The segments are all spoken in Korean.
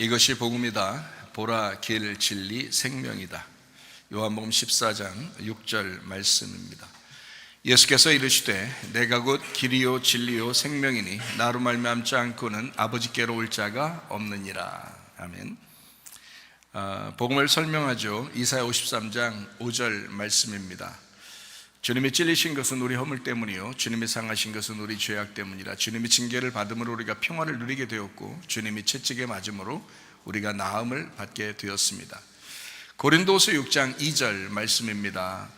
이것이 복음이다. 보라 길 진리 생명이다. 요한복음 14장 6절 말씀입니다. 예수께서 이르시되 내가 곧 길이요 진리요 생명이니 나로 말미암지 않고는 아버지께로 올 자가 없느니라. 아멘. 복음을 설명하죠. 이사야 53장 5절 말씀입니다. 주님이 찔리신 것은 우리 허물 때문이요 주님이 상하신 것은 우리 죄악 때문이라. 주님이 징계를 받음으로 우리가 평화를 누리게 되었고 주님이 채찍에 맞음으로 우리가 나음을 받게 되었습니다. 고린도서 6장 2절 말씀입니다.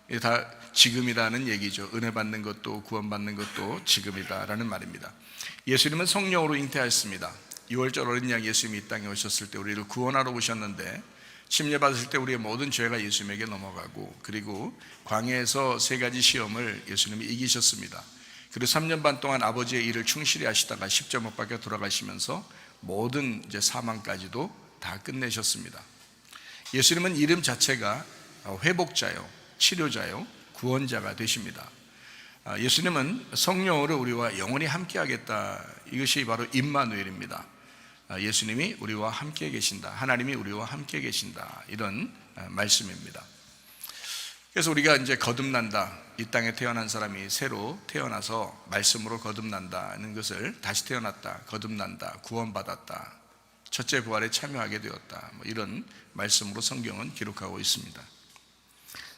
이게 다 지금이라는 얘기죠. 은혜 받는 것도 구원받는 것도 지금이다라는 말입니다. 예수님은 성령으로 잉태하였습니다. 6월절 어린 양 예수님이 이 땅에 오셨을 때 우리를 구원하러 오셨는데, 침례받으실 때 우리의 모든 죄가 예수님에게 넘어가고, 그리고 광야에서 세 가지 시험을 예수님이 이기셨습니다. 그리고 3년 반 동안 아버지의 일을 충실히 하시다가 십자가 못 박혀 돌아가시면서 모든 사망까지도 다 끝내셨습니다. 예수님은 이름 자체가 회복자요, 치료자요, 구원자가 되십니다. 예수님은 성령으로 우리와 영원히 함께하겠다. 이것이 바로 임마누엘입니다. 예수님이 우리와 함께 계신다. 하나님이 우리와 함께 계신다. 이런 말씀입니다. 그래서 우리가 이제 거듭난다. 이 땅에 태어난 사람이 새로 태어나서 말씀으로 거듭난다는 것을, 다시 태어났다, 거듭난다, 구원받았다, 첫째 부활에 참여하게 되었다, 이런 말씀으로 성경은 기록하고 있습니다.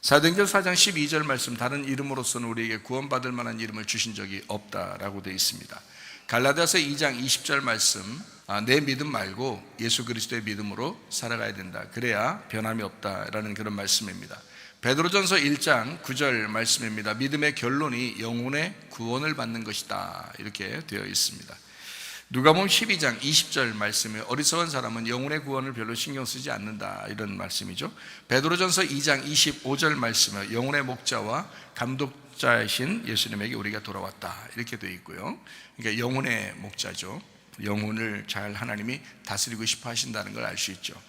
사도행전 4장 12절 말씀, 다른 이름으로서는 우리에게 구원받을 만한 이름을 주신 적이 없다라고 되어 있습니다. 갈라디아서 2장 20절 말씀, 내 믿음 말고 예수 그리스도의 믿음으로 살아가야 된다. 그래야 변함이 없다라는 그런 말씀입니다. 베드로전서 1장 9절 말씀입니다. 믿음의 결론이 영혼의 구원을 받는 것이다. 이렇게 되어 있습니다. 누가복음 12장 20절 말씀에 어리석은 사람은 영혼의 구원을 별로 신경 쓰지 않는다. 이런 말씀이죠. 베드로전서 2장 25절 말씀에 영혼의 목자와 감독자이신 예수님에게 우리가 돌아왔다. 이렇게 되어 있고요. 그러니까 영혼의 목자죠. 영혼을 잘 하나님이 다스리고 싶어 하신다는 걸 알 수 있죠.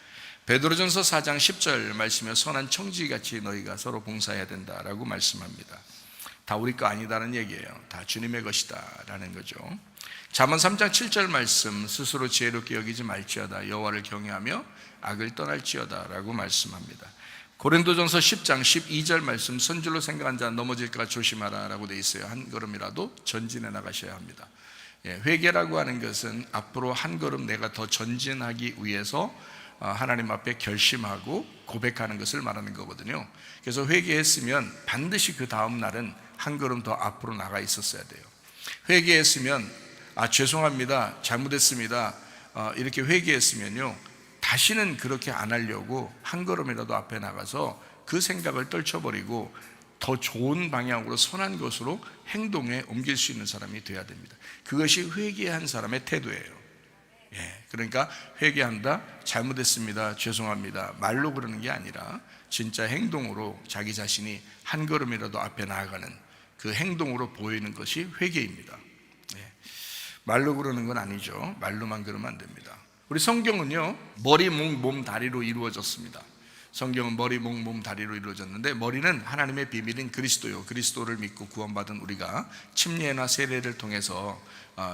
베드로전서 4장 10절 말씀에 선한 청지기같이 너희가 서로 봉사해야 된다라고 말씀합니다. 다 우리 거 아니다는 얘기예요. 다 주님의 것이다 라는 거죠. 잠언 3장 7절 말씀, 스스로 지혜롭게 여기지 말지어다. 여호와를 경외하며 악을 떠날지어다 라고 말씀합니다. 고린도전서 10장 12절 말씀, 선줄로 생각한 자 넘어질까 조심하라 라고 되어 있어요. 한 걸음이라도 전진해 나가셔야 합니다. 회개라고 하는 것은 앞으로 한 걸음 내가 더 전진하기 위해서 하나님 앞에 결심하고 고백하는 것을 말하는 거거든요. 그래서 회개했으면 반드시 그 다음 날은 한 걸음 더 앞으로 나가 있었어야 돼요. 회개했으면 죄송합니다, 잘못했습니다, 이렇게 회개했으면요, 다시는 그렇게 안 하려고 한 걸음이라도 앞에 나가서 그 생각을 떨쳐버리고 더 좋은 방향으로, 선한 것으로 행동에 옮길 수 있는 사람이 돼야 됩니다. 그것이 회개한 사람의 태도예요. 그러니까 회개한다, 잘못했습니다, 죄송합니다, 말로 그러는 게 아니라 진짜 행동으로 자기 자신이 한 걸음이라도 앞에 나아가는 그 행동으로 보이는 것이 회개입니다. 말로 그러는 건 아니죠. 말로만 그러면 안 됩니다. 우리 성경은요, 머리, 목, 몸, 다리로 이루어졌습니다. 성경은 머리, 목, 몸, 다리로 이루어졌는데, 머리는 하나님의 비밀인 그리스도요, 그리스도를 믿고 구원받은 우리가 침례나 세례를 통해서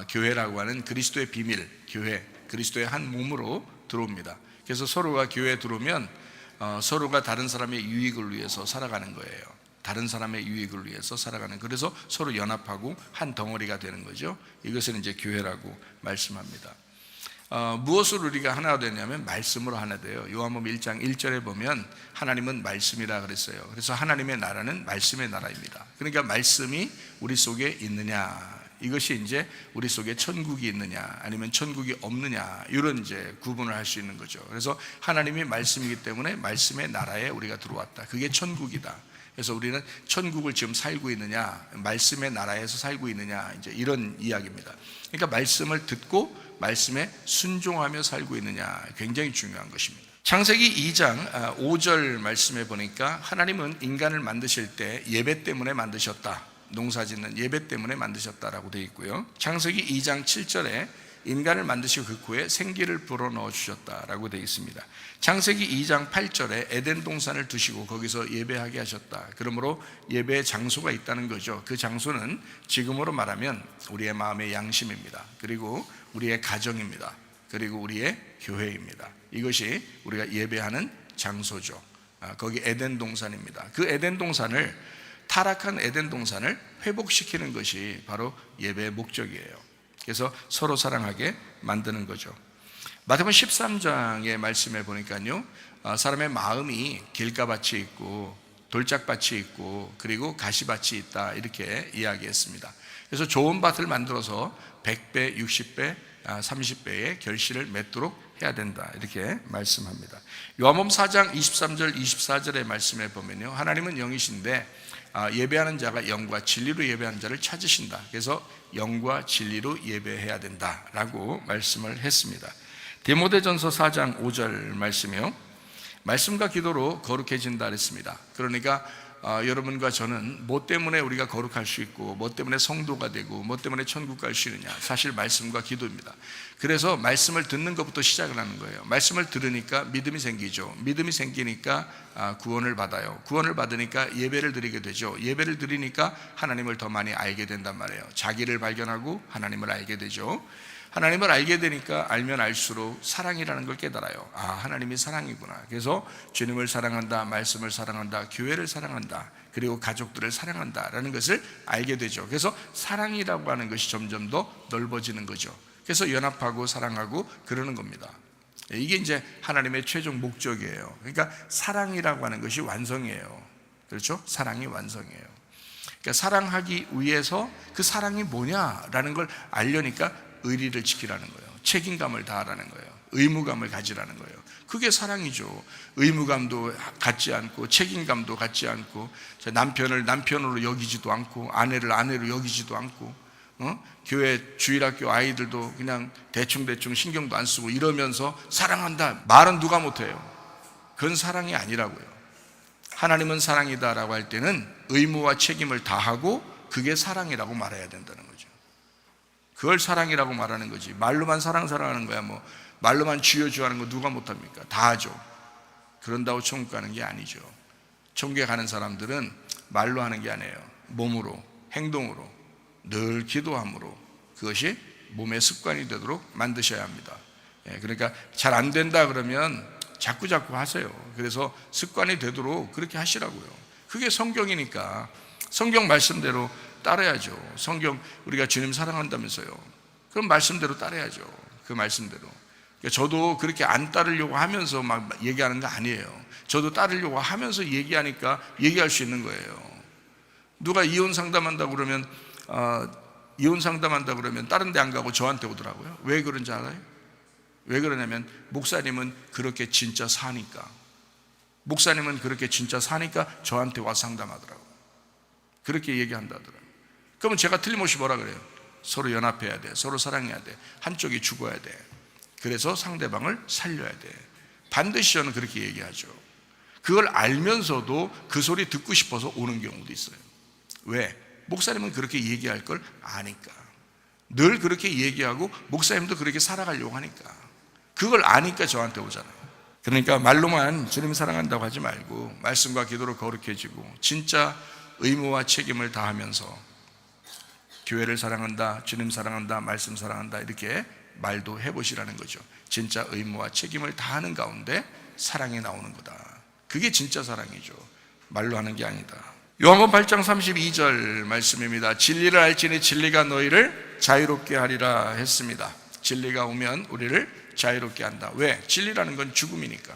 교회라고 하는 그리스도의 비밀, 교회, 그리스도의 한 몸으로 들어옵니다. 그래서 서로가 교회에 들어오면 서로가 다른 사람의 유익을 위해서 살아가는 거예요. 다른 사람의 유익을 위해서 살아가는, 그래서 서로 연합하고 한 덩어리가 되는 거죠. 이것을 이제 교회라고 말씀합니다. 무엇으로 우리가 하나 되냐면 말씀으로 하나 돼요. 요한복음 1장 1절에 보면 하나님은 말씀이라 그랬어요. 그래서 하나님의 나라는 말씀의 나라입니다. 그러니까 말씀이 우리 속에 있느냐, 이것이 이제 우리 속에 천국이 있느냐 아니면 천국이 없느냐, 이런 이제 구분을 할 수 있는 거죠. 그래서 하나님이 말씀이기 때문에 말씀의 나라에 우리가 들어왔다. 그게 천국이다. 그래서 우리는 천국을 지금 살고 있느냐, 말씀의 나라에서 살고 있느냐, 이제 이런 이야기입니다. 그러니까 말씀을 듣고 말씀에 순종하며 살고 있느냐, 굉장히 중요한 것입니다. 창세기 2장 5절 말씀에 보니까 하나님은 인간을 만드실 때 예배 때문에 만드셨다, 농사짓는 예배 때문에 만드셨다라고 되어 있고요. 창세기 2장 7절에 인간을 만드시고 그 코에 생기를 불어넣어 주셨다라고 되어 있습니다. 창세기 2장 8절에 에덴 동산을 두시고 거기서 예배하게 하셨다. 그러므로 예배의 장소가 있다는 거죠. 그 장소는 지금으로 말하면 우리의 마음의 양심입니다. 그리고 우리의 가정입니다. 그리고 우리의 교회입니다. 이것이 우리가 예배하는 장소죠. 거기 에덴 동산입니다. 그 에덴 동산을, 타락한 에덴 동산을 회복시키는 것이 바로 예배의 목적이에요. 그래서 서로 사랑하게 만드는 거죠. 마태복음 13장의 말씀에 보니까요, 사람의 마음이 길가밭이 있고 돌짝밭이 있고 그리고 가시밭이 있다, 이렇게 이야기했습니다. 그래서 좋은 밭을 만들어서 100배, 60배, 30배의 결실을 맺도록 해야 된다, 이렇게 말씀합니다. 요한복음 4장 23절 24절의 말씀에 보면요, 하나님은 영이신데 예배하는 자가 영과 진리로 예배하는 자를 찾으신다. 그래서 영과 진리로 예배해야 된다라고 말씀을 했습니다. 디모데전서 4장 5절 말씀이요, 말씀과 기도로 거룩해진다 그랬습니다. 그러니까 여러분과 저는 뭐 때문에 우리가 거룩할 수 있고 뭐 때문에 성도가 되고 뭐 때문에 천국 갈 수 있느냐, 사실 말씀과 기도입니다. 그래서 말씀을 듣는 것부터 시작을 하는 거예요. 말씀을 들으니까 믿음이 생기죠. 믿음이 생기니까 구원을 받아요. 구원을 받으니까 예배를 드리게 되죠. 예배를 드리니까 하나님을 더 많이 알게 된단 말이에요. 자기를 발견하고 하나님을 알게 되죠. 하나님을 알게 되니까 알면 알수록 사랑이라는 걸 깨달아요. 하나님이 사랑이구나. 그래서 주님을 사랑한다, 말씀을 사랑한다, 교회를 사랑한다, 그리고 가족들을 사랑한다 라는 것을 알게 되죠. 그래서 사랑이라고 하는 것이 점점 더 넓어지는 거죠. 그래서 연합하고 사랑하고 그러는 겁니다. 이게 이제 하나님의 최종 목적이에요. 그러니까 사랑이라고 하는 것이 완성이에요. 그렇죠? 사랑이 완성이에요. 그러니까 사랑하기 위해서 그 사랑이 뭐냐라는 걸 알려니까 의리를 지키라는 거예요. 책임감을 다하라는 거예요. 의무감을 가지라는 거예요. 그게 사랑이죠. 의무감도 갖지 않고 책임감도 갖지 않고, 남편을 남편으로 여기지도 않고 아내를 아내로 여기지도 않고, 교회 주일학교 아이들도 그냥 대충 신경도 안 쓰고 이러면서 사랑한다 말은 누가 못해요. 그건 사랑이 아니라고요. 하나님은 사랑이다라고 할 때는 의무와 책임을 다하고 그게 사랑이라고 말해야 된다는 거죠. 그걸 사랑이라고 말하는 거지. 말로만 사랑하는 거야. 뭐 말로만 주여 하는 거 누가 못합니까? 다 하죠. 그런다고 천국 가는 게 아니죠. 천국에 가는 사람들은 말로 하는 게 아니에요. 몸으로, 행동으로, 늘 기도함으로, 그것이 몸의 습관이 되도록 만드셔야 합니다. 그러니까 잘 안 된다 그러면 자꾸 하세요. 그래서 습관이 되도록 그렇게 하시라고요. 그게 성경이니까 성경 말씀대로 따라야죠. 성경, 우리가 주님 사랑한다면서요. 그럼 말씀대로 따라야죠. 그 말씀대로. 그러니까 저도 그렇게 안 따르려고 하면서 막 얘기하는 거 아니에요. 저도 따르려고 하면서 얘기하니까 얘기할 수 있는 거예요. 누가 이혼 상담한다고 그러면 다른 데 안 가고 저한테 오더라고요. 왜 그런지 알아요? 왜 그러냐면 목사님은 그렇게 진짜 사니까. 목사님은 그렇게 진짜 사니까 저한테 와서 상담하더라고요. 그렇게 얘기한다더라고요. 그러면 제가 틀림없이 뭐라 그래요? 서로 연합해야 돼. 서로 사랑해야 돼. 한쪽이 죽어야 돼. 그래서 상대방을 살려야 돼. 반드시 저는 그렇게 얘기하죠. 그걸 알면서도 그 소리 듣고 싶어서 오는 경우도 있어요. 왜? 목사님은 그렇게 얘기할 걸 아니까. 늘 그렇게 얘기하고 목사님도 그렇게 살아가려고 하니까. 그걸 아니까 저한테 오잖아요. 그러니까 말로만 주님 사랑한다고 하지 말고 말씀과 기도로 거룩해지고 진짜 의무와 책임을 다하면서 교회를 사랑한다, 주님 사랑한다, 말씀 사랑한다, 이렇게 말도 해보시라는 거죠. 진짜 의무와 책임을 다하는 가운데 사랑이 나오는 거다. 그게 진짜 사랑이죠. 말로 하는 게 아니다. 요한복음 8장 32절 말씀입니다. 진리를 알지니 진리가 너희를 자유롭게 하리라 했습니다. 진리가 오면 우리를 자유롭게 한다. 왜? 진리라는 건 죽음이니까.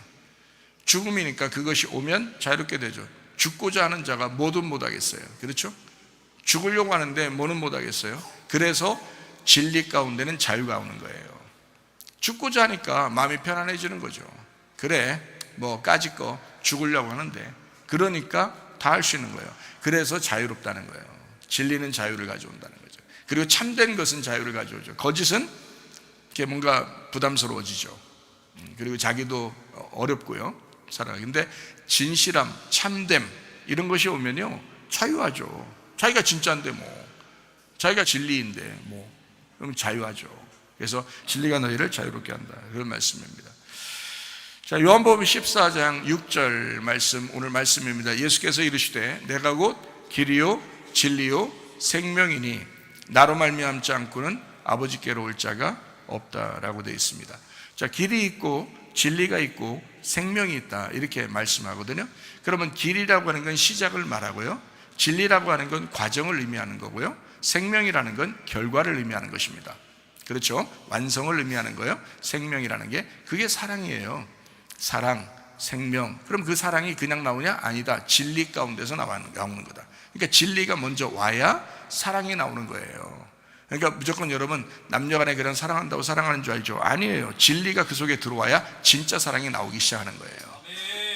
죽음이니까 그것이 오면 자유롭게 되죠. 죽고자 하는 자가 뭐든 못하겠어요. 그렇죠? 죽으려고 하는데 뭐는 못하겠어요. 그래서 진리 가운데는 자유가 오는 거예요. 죽고자 하니까 마음이 편안해지는 거죠. 그래, 뭐 까짓 거 죽으려고 하는데 그러니까 다 할 수 있는 거예요. 그래서 자유롭다는 거예요. 진리는 자유를 가져온다는 거죠. 그리고 참된 것은 자유를 가져오죠. 거짓은 이렇게 뭔가 부담스러워지죠. 그리고 자기도 어렵고요. 근데 진실함, 참됨 이런 것이 오면요 자유하죠. 자기가 진짜인데 뭐, 자기가 진리인데 뭐, 그럼 자유하죠. 그래서 진리가 너희를 자유롭게 한다, 그런 말씀입니다. 자, 요한복음 14장 6절 말씀, 오늘 말씀입니다. 예수께서 이르시되 내가 곧 길이요 진리요 생명이니 나로 말미암지 않고는 아버지께로 올 자가 없다라고 되어 있습니다. 자, 길이 있고 진리가 있고 생명이 있다 이렇게 말씀하거든요. 그러면 길이라고 하는 건 시작을 말하고요, 진리라고 하는 건 과정을 의미하는 거고요, 생명이라는 건 결과를 의미하는 것입니다. 그렇죠? 완성을 의미하는 거예요. 생명이라는 게 그게 사랑이에요. 사랑, 생명. 그럼 그 사랑이 그냥 나오냐? 아니다. 진리 가운데서 나오는 거다. 그러니까 진리가 먼저 와야 사랑이 나오는 거예요. 그러니까 무조건 여러분 남녀간에 그런 사랑한다고 사랑하는 줄 알죠? 아니에요. 진리가 그 속에 들어와야 진짜 사랑이 나오기 시작하는 거예요.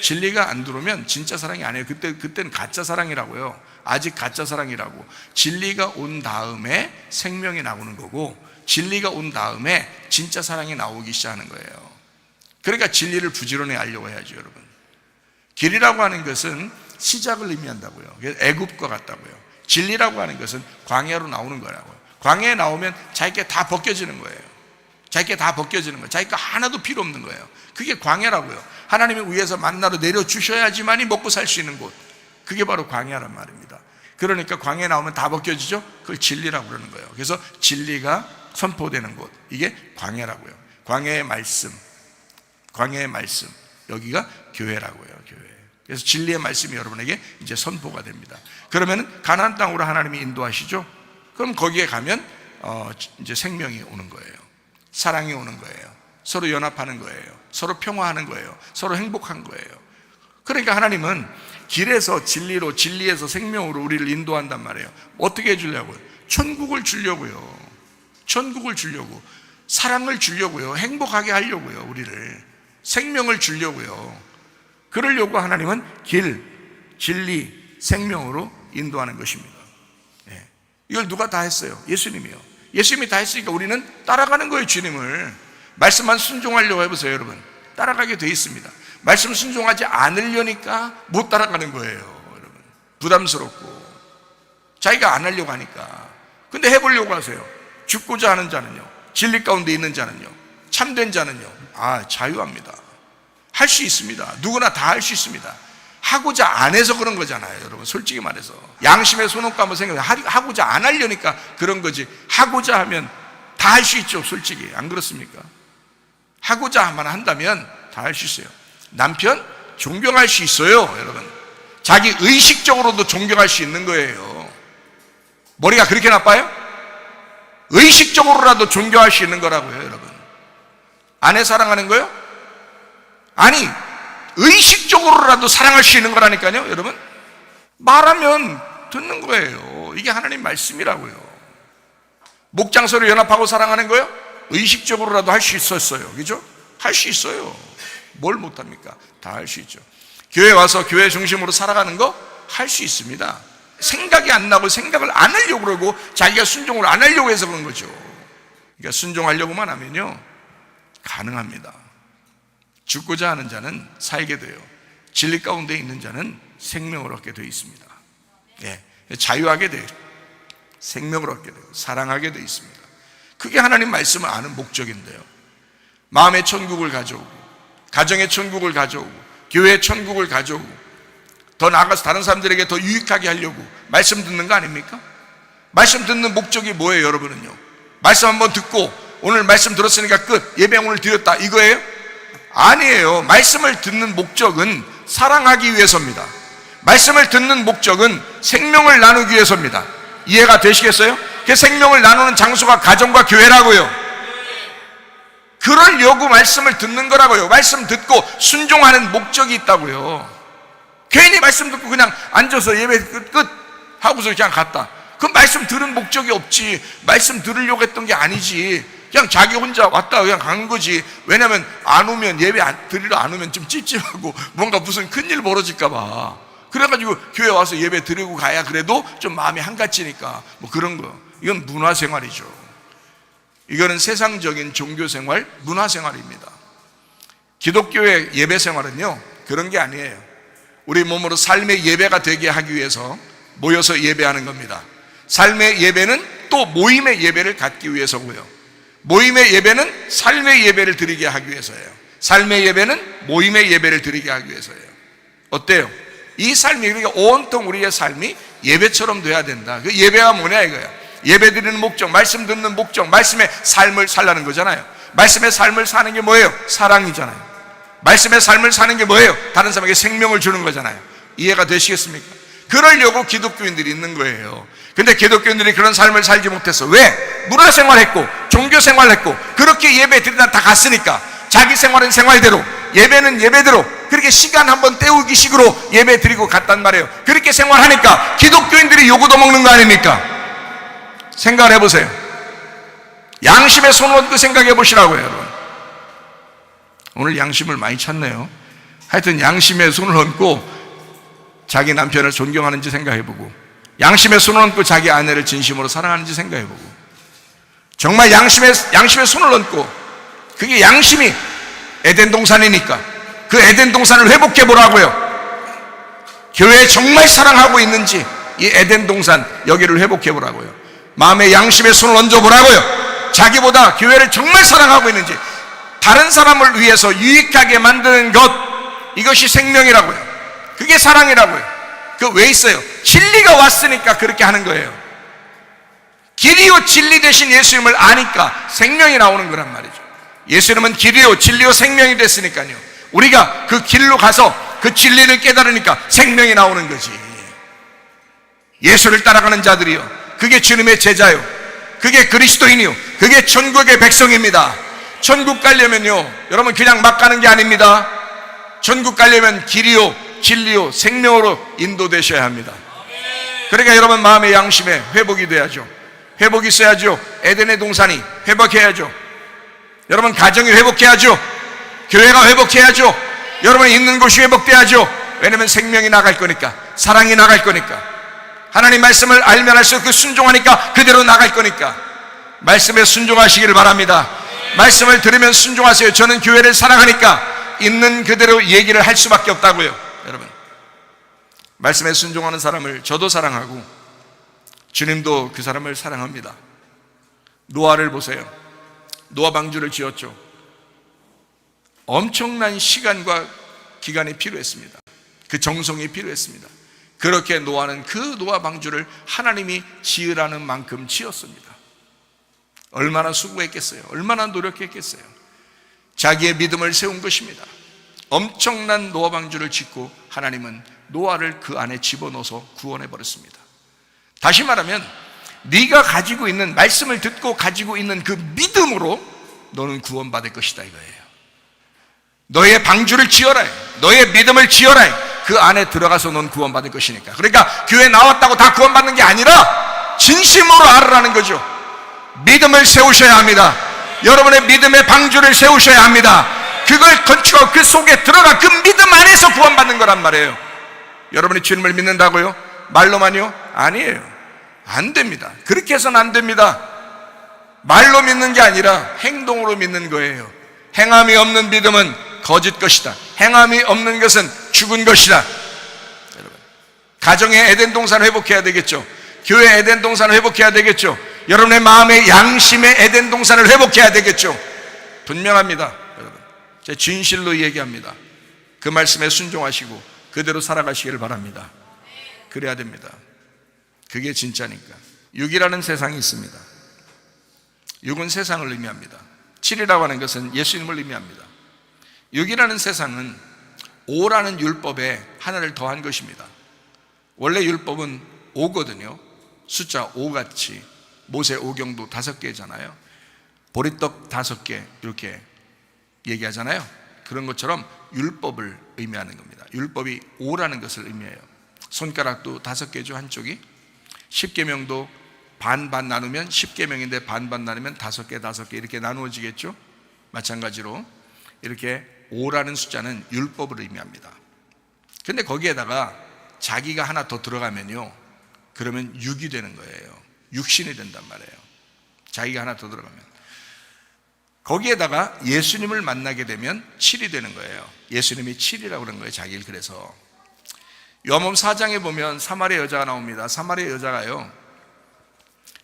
진리가 안 들어오면 진짜 사랑이 아니에요. 그때는 가짜 사랑이라고요. 아직 가짜 사랑이라고. 진리가 온 다음에 생명이 나오는 거고, 진리가 온 다음에 진짜 사랑이 나오기 시작하는 거예요. 그러니까 진리를 부지런히 알려고 해야죠, 여러분. 길이라고 하는 것은 시작을 의미한다고요. 애굽과 같다고요. 진리라고 하는 것은 광야로 나오는 거라고요. 광야에 나오면 자기가 다 벗겨지는 거예요. 자기가 다 벗겨지는 거예요. 자기가 하나도 필요 없는 거예요. 그게 광야라고요. 하나님이 위에서 만나로 내려주셔야지만이 먹고 살 수 있는 곳, 그게 바로 광야란 말입니다. 그러니까 광야에 나오면 다 벗겨지죠. 그걸 진리라고 그러는 거예요. 그래서 진리가 선포되는 곳, 이게 광야라고요. 광야의 말씀, 광야의 말씀, 여기가 교회라고요. 교회. 그래서 진리의 말씀이 여러분에게 이제 선포가 됩니다. 그러면 가나안 땅으로 하나님이 인도하시죠. 그럼 거기에 가면 이제 생명이 오는 거예요. 사랑이 오는 거예요. 서로 연합하는 거예요. 서로 평화하는 거예요. 서로 행복한 거예요. 그러니까 하나님은 길에서 진리로, 진리에서 생명으로 우리를 인도한단 말이에요. 어떻게 해주려고요? 천국을 주려고요. 천국을 주려고, 사랑을 주려고요, 행복하게 하려고요, 우리를 생명을 주려고요. 그러려고 하나님은 길, 진리, 생명으로 인도하는 것입니다. 이걸 누가 다 했어요? 예수님이요. 예수님이 다 했으니까 우리는 따라가는 거예요. 주님을 말씀만 순종하려고 해보세요, 여러분. 따라가게 돼 있습니다. 말씀 순종하지 않으려니까 못 따라가는 거예요, 여러분. 부담스럽고 자기가 안 하려고 하니까. 근데 해보려고 하세요. 죽고자 하는 자는요, 진리 가운데 있는 자는요, 참된 자는요, 자유합니다. 할 수 있습니다. 누구나 다 할 수 있습니다. 하고자 안 해서 그런 거잖아요, 여러분. 솔직히 말해서 양심에 손 얹고 한번 생각해. 하고자 안 하려니까 그런 거지. 하고자 하면 다 할 수 있죠, 솔직히. 안 그렇습니까? 하고자만 한다면 다 할 수 있어요. 남편 존경할 수 있어요, 여러분. 자기 의식적으로도 존경할 수 있는 거예요. 머리가 그렇게 나빠요? 의식적으로라도 존경할 수 있는 거라고요, 여러분. 아내 사랑하는 거요? 아니, 의식적으로라도 사랑할 수 있는 거라니까요, 여러분. 말하면 듣는 거예요. 이게 하나님 말씀이라고요. 목장소를 연합하고 사랑하는 거요? 의식적으로라도 할 수 있었어요. 그죠? 할 수 있어요. 뭘 못합니까? 다 할 수 있죠. 교회 와서 교회 중심으로 살아가는 거 할 수 있습니다. 생각이 안 나고 생각을 안 하려고 그러고 자기가 순종을 안 하려고 해서 그런 거죠. 그러니까 순종하려고만 하면요, 가능합니다. 죽고자 하는 자는 살게 돼요. 진리 가운데 있는 자는 생명을 얻게 되어 있습니다. 자유하게 돼요. 생명을 얻게 돼요. 사랑하게 되어 있습니다. 그게 하나님 말씀을 아는 목적인데요. 마음의 천국을 가져오고, 가정의 천국을 가져오고, 교회의 천국을 가져오고, 더 나아가서 다른 사람들에게 더 유익하게 하려고 말씀 듣는 거 아닙니까? 말씀 듣는 목적이 뭐예요, 여러분은요? 말씀 한번 듣고 오늘 말씀 들었으니까 끝, 예배 오늘 드렸다, 이거예요? 아니에요. 말씀을 듣는 목적은 사랑하기 위해서입니다. 말씀을 듣는 목적은 생명을 나누기 위해서입니다. 이해가 되시겠어요? 그 생명을 나누는 장소가 가정과 교회라고요. 그러려고 말씀을 듣는 거라고요. 말씀 듣고 순종하는 목적이 있다고요. 괜히 말씀 듣고 그냥 앉아서 예배 끝 하고서 그냥 갔다. 그 말씀 들은 목적이 없지. 말씀 들으려고 했던 게 아니지. 그냥 자기 혼자 왔다 그냥 간 거지. 왜냐면 안 오면, 예배 드리러 안 오면 좀 찝찝하고 뭔가 무슨 큰일 벌어질까 봐. 그래가지고 교회 와서 예배 드리고 가야 그래도 좀 마음이 한가지니까 뭐 그런 거. 이건 문화생활이죠. 이거는 세상적인 종교생활, 문화생활입니다. 기독교의 예배생활은요, 그런 게 아니에요. 우리 몸으로 삶의 예배가 되게 하기 위해서 모여서 예배하는 겁니다. 삶의 예배는 또 모임의 예배를 갖기 위해서고요, 모임의 예배는 삶의 예배를 드리게 하기 위해서예요. 삶의 예배는 모임의 예배를 드리게 하기 위해서예요. 어때요? 이 삶이, 그러니까 온통 우리의 삶이 예배처럼 돼야 된다. 그 예배가 뭐냐 이거야. 예배 드리는 목적, 말씀 듣는 목적, 말씀의 삶을 살라는 거잖아요. 말씀의 삶을 사는 게 뭐예요? 사랑이잖아요. 말씀의 삶을 사는 게 뭐예요? 다른 사람에게 생명을 주는 거잖아요. 이해가 되시겠습니까? 그러려고 기독교인들이 있는 거예요. 근데 기독교인들이 그런 삶을 살지 못해서 왜? 문화생활했고 종교생활했고 그렇게 예배 드리다 다 갔으니까 자기 생활은 생활대로, 예배는 예배대로 그렇게 시간 한번 때우기 식으로 예배 드리고 갔단 말이에요. 그렇게 생활하니까 기독교인들이 요구도 먹는 거 아닙니까? 생각을 해보세요. 양심의 손을 얹고 생각해 보시라고요, 여러분. 오늘 양심을 많이 찾네요. 하여튼 양심의 손을 얹고 자기 남편을 존경하는지 생각해보고, 양심의 손을 얹고 자기 아내를 진심으로 사랑하는지 생각해보고, 정말 양심의 손을 얹고, 그게 양심이 에덴 동산이니까 그 에덴 동산을 회복해 보라고요. 교회에 정말 사랑하고 있는지 이 에덴 동산 여기를 회복해 보라고요. 마음의 양심의 손을 얹어 보라고요. 자기보다 교회를 정말 사랑하고 있는지, 다른 사람을 위해서 유익하게 만드는 것, 이것이 생명이라고요. 그게 사랑이라고요. 그 왜 있어요? 진리가 왔으니까 그렇게 하는 거예요. 길이요 진리 대신 예수님을 아니까 생명이 나오는 거란 말이죠. 예수님은 길이요 진리요 생명이 됐으니까요. 우리가 그 길로 가서 그 진리를 깨달으니까 생명이 나오는 거지. 예수를 따라가는 자들이요, 그게 주님의 제자요, 그게 그리스도인이요, 그게 천국의 백성입니다. 천국 가려면요, 여러분 그냥 막 가는 게 아닙니다. 천국 가려면 길이요 진리요 생명으로 인도되셔야 합니다. 그러니까 여러분 마음의 양심에 회복이 돼야죠. 회복이 있어야죠. 에덴의 동산이 회복해야죠. 여러분 가정이 회복해야죠. 교회가 회복해야죠. 여러분 있는 곳이 회복돼야죠. 왜냐하면 생명이 나갈 거니까, 사랑이 나갈 거니까, 하나님 말씀을 알면 할수록 그 순종하니까 그대로 나갈 거니까 말씀에 순종하시기를 바랍니다. 말씀을 들으면 순종하세요. 저는 교회를 사랑하니까 있는 그대로 얘기를 할 수밖에 없다고요. 여러분 말씀에 순종하는 사람을 저도 사랑하고 주님도 그 사람을 사랑합니다. 노아를 보세요. 노아 방주를 지었죠. 엄청난 시간과 기간이 필요했습니다. 그 정성이 필요했습니다. 그렇게 노아는 그 노아 방주를 하나님이 지으라는 만큼 지었습니다. 얼마나 수고했겠어요? 얼마나 노력했겠어요? 자기의 믿음을 세운 것입니다. 엄청난 노아 방주를 짓고 하나님은 노아를 그 안에 집어넣어서 구원해 버렸습니다. 다시 말하면 네가 가지고 있는, 말씀을 듣고 가지고 있는 그 믿음으로 너는 구원받을 것이다 이거예요. 너의 방주를 지어라, 너의 믿음을 지어라. 그 안에 들어가서 넌 구원받을 것이니까. 그러니까 교회 나왔다고 다 구원받는 게 아니라 진심으로 알으라는 거죠. 믿음을 세우셔야 합니다. 여러분의 믿음의 방주를 세우셔야 합니다. 그걸 건축하고 그 속에 들어가 그 믿음 안에서 구원받는 거란 말이에요. 여러분이 주님을 믿는다고요? 말로만요? 아니에요. 안 됩니다. 그렇게 해서는 안 됩니다. 말로 믿는 게 아니라 행동으로 믿는 거예요. 행함이 없는 믿음은 거짓 것이다. 행함이 없는 것은 죽은 것이다. 여러분, 가정의 에덴 동산을 회복해야 되겠죠. 교회 에덴 동산을 회복해야 되겠죠. 여러분의 마음의 양심의 에덴 동산을 회복해야 되겠죠. 분명합니다. 여러분, 제 진실로 얘기합니다. 그 말씀에 순종하시고 그대로 살아가시기를 바랍니다. 그래야 됩니다. 그게 진짜니까. 6이라는 세상이 있습니다. 6은 세상을 의미합니다. 7이라고 하는 것은 예수님을 의미합니다. 6이라는 세상은 5라는 율법에 하나를 더한 것입니다. 원래 율법은 5거든요. 숫자 5같이 모세 오경도 5개잖아요. 보리떡 5개 이렇게 얘기하잖아요. 그런 것처럼 율법을 의미하는 겁니다. 율법이 5라는 것을 의미해요. 손가락도 5개죠, 한쪽이. 10계명도 반반 나누면 10계명인데 반반 나누면 5개, 5개 이렇게 나누어지겠죠. 마찬가지로 이렇게 5라는 숫자는 율법을 의미합니다. 근데 거기에다가 자기가 하나 더 들어가면요, 그러면 6이 되는 거예요. 육신이 된단 말이에요. 자기가 하나 더 들어가면. 거기에다가 예수님을 만나게 되면 7이 되는 거예요. 예수님이 7이라고 그런 거예요, 자기를. 그래서 요한복음 4장에 보면 사마리아 여자가 나옵니다. 사마리아 여자가요,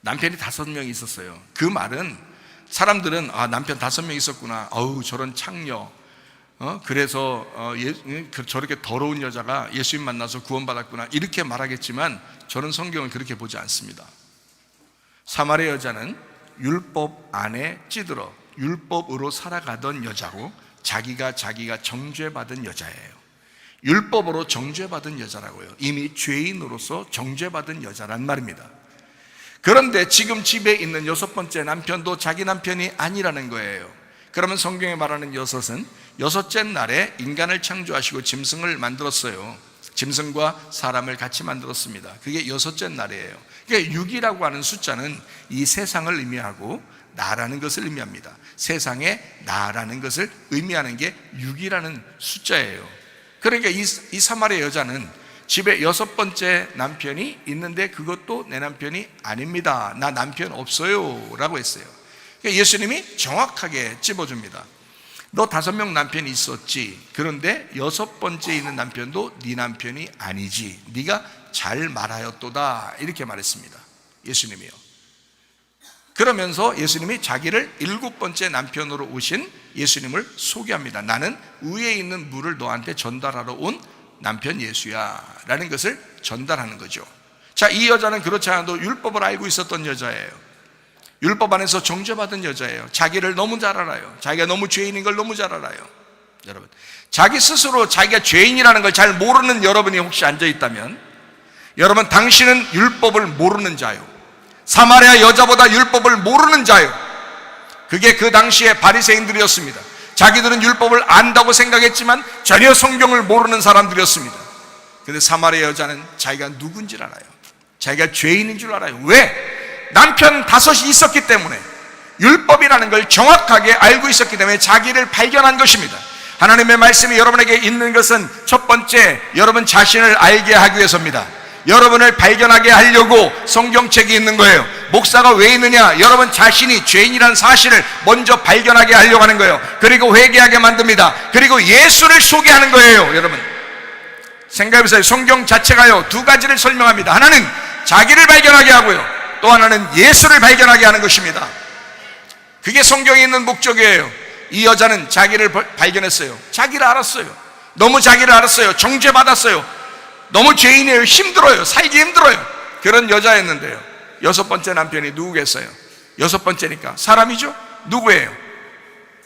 남편이 5명이 있었어요. 그 말은 사람들은 남편 5명 있었구나, 저런 창녀, 그래서 저렇게 더러운 여자가 예수님 만나서 구원받았구나, 이렇게 말하겠지만 저는 성경을 그렇게 보지 않습니다. 사마리아 여자는 율법 안에 찌들어 율법으로 살아가던 여자고 자기가 정죄받은 여자예요. 율법으로 정죄받은 여자라고요. 이미 죄인으로서 정죄받은 여자란 말입니다. 그런데 지금 집에 있는 여섯 번째 남편도 자기 남편이 아니라는 거예요. 그러면 성경에 말하는 여섯은 여섯째 날에 인간을 창조하시고 짐승을 만들었어요. 짐승과 사람을 같이 만들었습니다. 그게 여섯째 날이에요. 그러니까 6이라고 하는 숫자는 이 세상을 의미하고 나라는 것을 의미합니다. 세상에 나라는 것을 의미하는 게 6이라는 숫자예요. 그러니까 이 사마리아 여자는 집에 여섯 번째 남편이 있는데 그것도 내 남편이 아닙니다. 나 남편 없어요 라고 했어요. 그러니까 예수님이 정확하게 찝어줍니다. 너 5명 남편이 있었지. 그런데 여섯 번째 있는 남편도 네 남편이 아니지. 네가 잘 말하였도다. 이렇게 말했습니다. 예수님이요. 그러면서 예수님이 자기를 7번째 남편으로 오신 예수님을 소개합니다. 나는 위에 있는 물을 너한테 전달하러 온 남편 예수야 라는 것을 전달하는 거죠. 자, 이 여자는 그렇지 않아도 율법을 알고 있었던 여자예요. 율법 안에서 정죄받은 여자예요. 자기를 너무 잘 알아요. 자기가 너무 죄인인 걸 너무 잘 알아요. 여러분, 자기 스스로 자기가 죄인이라는 걸 잘 모르는 여러분이 혹시 앉아있다면, 여러분, 당신은 율법을 모르는 자요. 사마리아 여자보다 율법을 모르는 자요. 그게 그 당시에 바리새인들이었습니다. 자기들은 율법을 안다고 생각했지만 전혀 성경을 모르는 사람들이었습니다. 그런데 사마리아 여자는 자기가 누군지 알아요. 자기가 죄인인 줄 알아요. 왜? 남편 5이 있었기 때문에, 율법이라는 걸 정확하게 알고 있었기 때문에 자기를 발견한 것입니다. 하나님의 말씀이 여러분에게 있는 것은 첫 번째, 여러분 자신을 알게 하기 위해서입니다. 여러분을 발견하게 하려고 성경책이 있는 거예요. 목사가 왜 있느냐? 여러분 자신이 죄인이라는 사실을 먼저 발견하게 하려고 하는 거예요. 그리고 회개하게 만듭니다. 그리고 예수를 소개하는 거예요. 여러분 생각해보세요. 성경 자체가요 2가지를 설명합니다. 하나는 자기를 발견하게 하고요, 또 하나는 예수를 발견하게 하는 것입니다. 그게 성경에 있는 목적이에요. 이 여자는 자기를 발견했어요. 자기를 알았어요. 너무 자기를 알았어요. 정죄받았어요. 너무 죄인이에요. 힘들어요. 살기 힘들어요. 그런 여자였는데요, 6번째 남편이 누구겠어요? 6번째니까 사람이죠? 누구예요?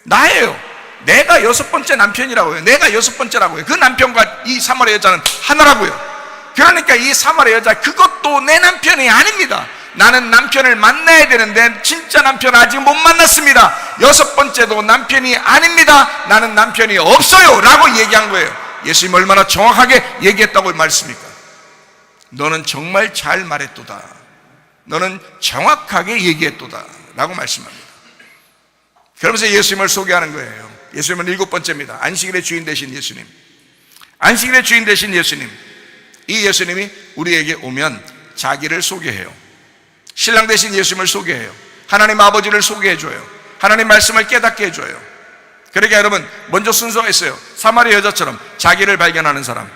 나예요. 내가 6번째 남편이라고요. 내가 6번째라고요. 그 남편과 이 사마리아 여자는 하나라고요. 그러니까 이 사마리아 여자, 그것도 내 남편이 아닙니다. 나는 남편을 만나야 되는데 진짜 남편 아직 못 만났습니다. 6번째도 남편이 아닙니다. 나는 남편이 없어요 라고 얘기한 거예요. 예수님 얼마나 정확하게 얘기했다고 말씀입니까? 너는 정말 잘 말했도다. 너는 정확하게 얘기했도다 라고 말씀합니다. 그러면서 예수님을 소개하는 거예요. 예수님은 7번째입니다. 안식일의 주인 되신 예수님. 안식일의 주인 되신 예수님. 이 예수님이 우리에게 오면 자기를 소개해요. 신랑 되신 예수님을 소개해요. 하나님 아버지를 소개해줘요. 하나님 말씀을 깨닫게 해줘요. 그러니까 여러분, 먼저 순서가 있어요. 사마리아 여자처럼 자기를 발견하는 사람,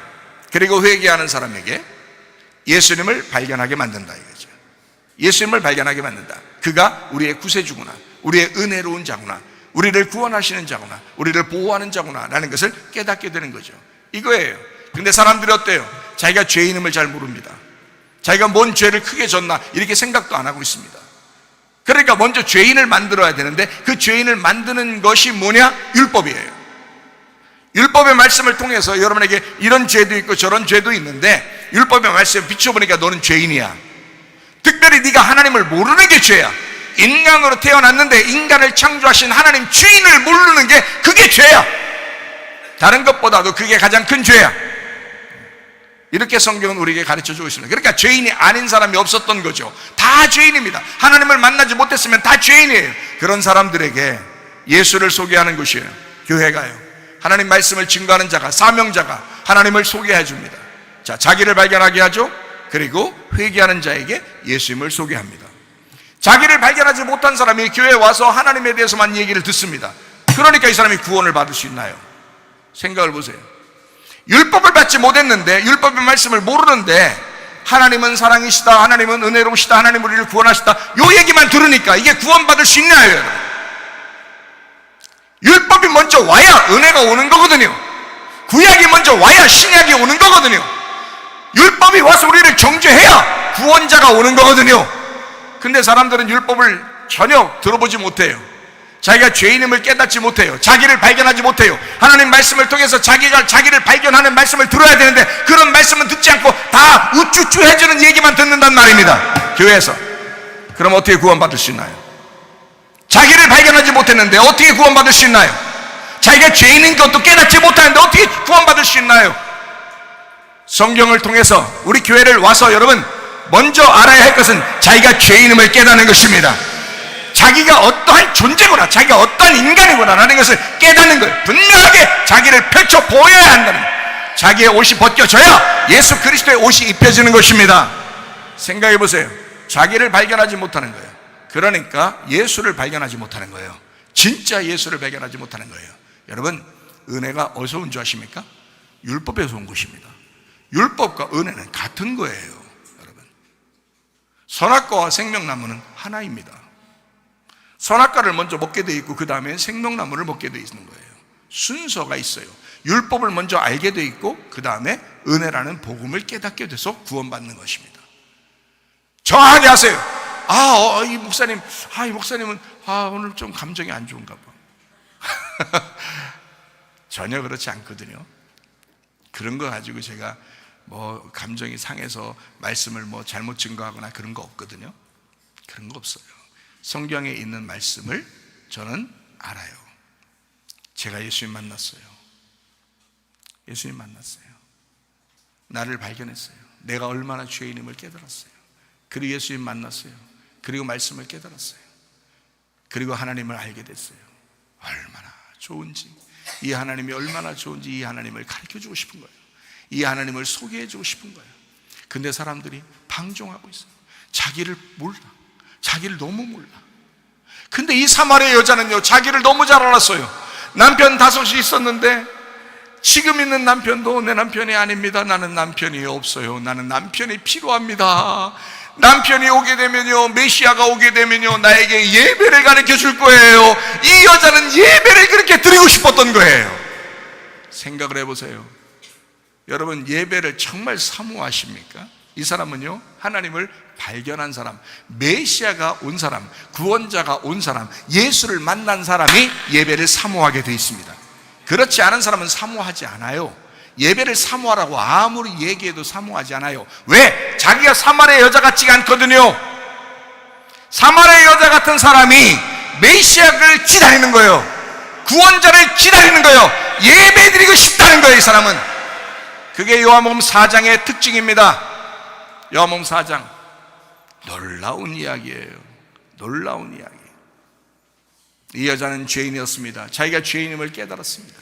그리고 회개하는 사람에게 예수님을 발견하게 만든다 이거죠. 예수님을 발견하게 만든다. 그가 우리의 구세주구나, 우리의 은혜로운 자구나, 우리를 구원하시는 자구나, 우리를 보호하는 자구나 라는 것을 깨닫게 되는 거죠. 이거예요. 근데 사람들이 어때요? 자기가 죄인임을 잘 모릅니다. 자기가 뭔 죄를 크게 졌나 이렇게 생각도 안 하고 있습니다. 그러니까 먼저 죄인을 만들어야 되는데, 그 죄인을 만드는 것이 뭐냐? 율법이에요. 율법의 말씀을 통해서 여러분에게 이런 죄도 있고 저런 죄도 있는데, 율법의 말씀을 비춰보니까 너는 죄인이야. 특별히 네가 하나님을 모르는 게 죄야. 인간으로 태어났는데 인간을 창조하신 하나님 주인을 모르는 게 그게 죄야. 다른 것보다도 그게 가장 큰 죄야. 이렇게 성경은 우리에게 가르쳐주고 있습니다. 그러니까 죄인이 아닌 사람이 없었던 거죠. 다 죄인입니다. 하나님을 만나지 못했으면 다 죄인이에요. 그런 사람들에게 예수를 소개하는 것이에요. 교회가요, 하나님 말씀을 증거하는 자가, 사명자가 하나님을 소개해 줍니다. 자, 자기를 발견하게 하죠. 그리고 회개하는 자에게 예수님을 소개합니다. 자기를 발견하지 못한 사람이 교회에 와서 하나님에 대해서만 얘기를 듣습니다. 그러니까 이 사람이 구원을 받을 수 있나요? 생각을 보세요. 율법을 받지 못했는데, 율법의 말씀을 모르는데 하나님은 사랑이시다, 하나님은 은혜로우시다, 하나님 우리를 구원하시다, 요 얘기만 들으니까 이게 구원받을 수 있나요? 율법이 먼저 와야 은혜가 오는 거거든요. 구약이 먼저 와야 신약이 오는 거거든요. 율법이 와서 우리를 정죄해야 구원자가 오는 거거든요. 근데 사람들은 율법을 전혀 들어보지 못해요. 자기가 죄인임을 깨닫지 못해요. 자기를 발견하지 못해요. 하나님 말씀을 통해서 자기가 자기를 발견하는 말씀을 들어야 되는데 그런 말씀은 듣지 않고 다 우쭈쭈 해주는 얘기만 듣는단 말입니다. 교회에서. 그럼 어떻게 구원받을 수 있나요? 자기를 발견하지 못했는데 어떻게 구원받을 수 있나요? 자기가 죄인인 것도 깨닫지 못하는데 어떻게 구원받을 수 있나요? 성경을 통해서 우리 교회를 와서 여러분 먼저 알아야 할 것은 자기가 죄인임을 깨닫는 것입니다. 자기가 어떠한 존재구나, 자기가 어떠한 인간이구나 라는 것을 깨닫는 거예요. 분명하게 자기를 펼쳐 보여야 한다는 거예요. 자기의 옷이 벗겨져야 예수 그리스도의 옷이 입혀지는 것입니다. 생각해 보세요. 자기를 발견하지 못하는 거예요. 그러니까 예수를 발견하지 못하는 거예요. 진짜 예수를 발견하지 못하는 거예요. 여러분, 은혜가 어디서 온 줄 아십니까? 율법에서 온 것입니다. 율법과 은혜는 같은 거예요. 여러분, 선악과와 생명나무는 하나입니다. 선악과를 먼저 먹게 돼 있고 그 다음에 생명나무를 먹게 돼 있는 거예요. 순서가 있어요. 율법을 먼저 알게 돼 있고 그 다음에 은혜라는 복음을 깨닫게 돼서 구원받는 것입니다. 정확하게 하세요. 이 목사님은 오늘 좀 감정이 안 좋은가 봐. 전혀 그렇지 않거든요. 그런 거 가지고 제가 감정이 상해서 말씀을 잘못 증거하거나 그런 거 없거든요. 그런 거 없어요. 성경에 있는 말씀을 저는 알아요. 제가 예수님 만났어요. 예수님 만났어요. 나를 발견했어요. 내가 얼마나 죄인임을 깨달았어요. 그리고 예수님 만났어요. 그리고 말씀을 깨달았어요. 그리고 하나님을 알게 됐어요. 얼마나 좋은지, 이 하나님이 얼마나 좋은지 이 하나님을 가르쳐주고 싶은 거예요. 이 하나님을 소개해주고 싶은 거예요. 근데 사람들이 방종하고 있어요. 자기를 몰라. 자기를 너무 몰라. 근데 이 사마리아 여자는요, 자기를 너무 잘 알았어요. 남편 5이 있었는데 지금 있는 남편도 내 남편이 아닙니다. 나는 남편이 없어요. 나는 남편이 필요합니다. 남편이 오게 되면요, 메시아가 오게 되면요, 나에게 예배를 가르쳐 줄 거예요. 이 여자는 예배를 그렇게 드리고 싶었던 거예요. 생각을 해보세요. 여러분, 예배를 정말 사모하십니까? 이 사람은요, 하나님을 발견한 사람, 메시아가 온 사람, 구원자가 온 사람, 예수를 만난 사람이 예배를 사모하게 되어 있습니다. 그렇지 않은 사람은 사모하지 않아요. 예배를 사모하라고 아무리 얘기해도 사모하지 않아요. 왜? 자기가 사마리아 여자 같지가 않거든요. 사마리아 여자 같은 사람이 메시아를 기다리는 거예요. 구원자를 기다리는 거예요. 예배 드리고 싶다는 거예요. 이 사람은. 그게 요한복음 4장의 특징입니다. 요한복음 4장, 놀라운 이야기예요. 놀라운 이야기. 이 여자는 죄인이었습니다. 자기가 죄인임을 깨달았습니다.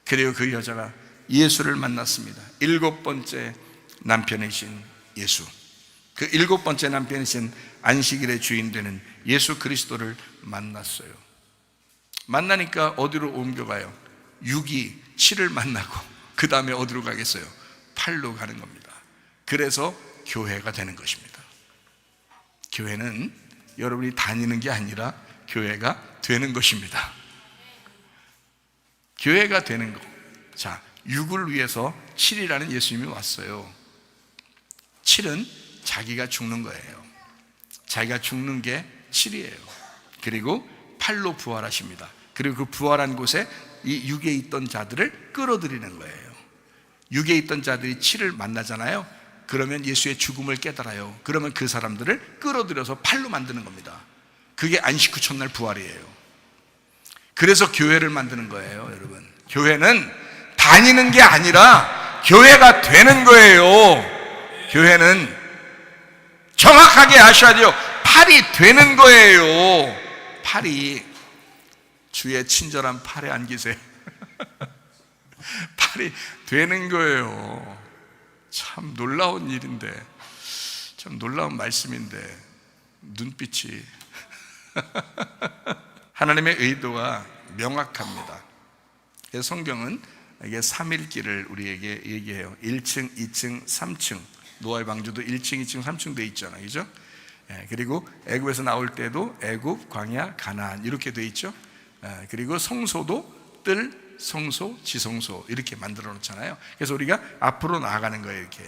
그리고 그 여자가 예수를 만났습니다. 7번째 남편이신 예수, 그 7번째 남편이신 안식일의 주인 되는 예수 그리스도를 만났어요. 만나니까 어디로 옮겨가요? 6이 7을 만나고 그 다음에 어디로 가겠어요? 8로 가는 겁니다. 그래서 교회가 되는 것입니다. 교회는 여러분이 다니는 게 아니라 교회가 되는 것입니다. 교회가 되는 거. 자, 6을 위해서 7이라는 예수님이 왔어요. 7은 자기가 죽는 거예요. 자기가 죽는 게 7이에요. 그리고 8로 부활하십니다. 그리고 그 부활한 곳에 이 6에 있던 자들을 끌어들이는 거예요. 6에 있던 자들이 7을 만나잖아요. 그러면 예수의 죽음을 깨달아요. 그러면 그 사람들을 끌어들여서 8로 만드는 겁니다. 그게 안식 후 첫날 부활이에요. 그래서 교회를 만드는 거예요. 여러분, 교회는 다니는 게 아니라 교회가 되는 거예요. 교회는 정확하게 아셔야 돼요. 8이 되는 거예요. 8이 주의 친절한 팔에 안기세요. 8이 되는 거예요. 참 놀라운 일인데, 참 놀라운 말씀인데 눈빛이 하나님의 의도가 명확합니다. 그래서 성경은 이게 3일길을 우리에게 얘기해요. 1층, 2층, 3층. 노아의 방주도 1층, 2층, 3층 돼 있잖아요. 그죠? 그리고 애굽에서 나올 때도 애굽, 광야, 가나안 이렇게 돼 있죠. 그리고 성소도 뜰, 성소, 지성소 이렇게 만들어 놓잖아요. 그래서 우리가 앞으로 나아가는 거예요. 이렇게.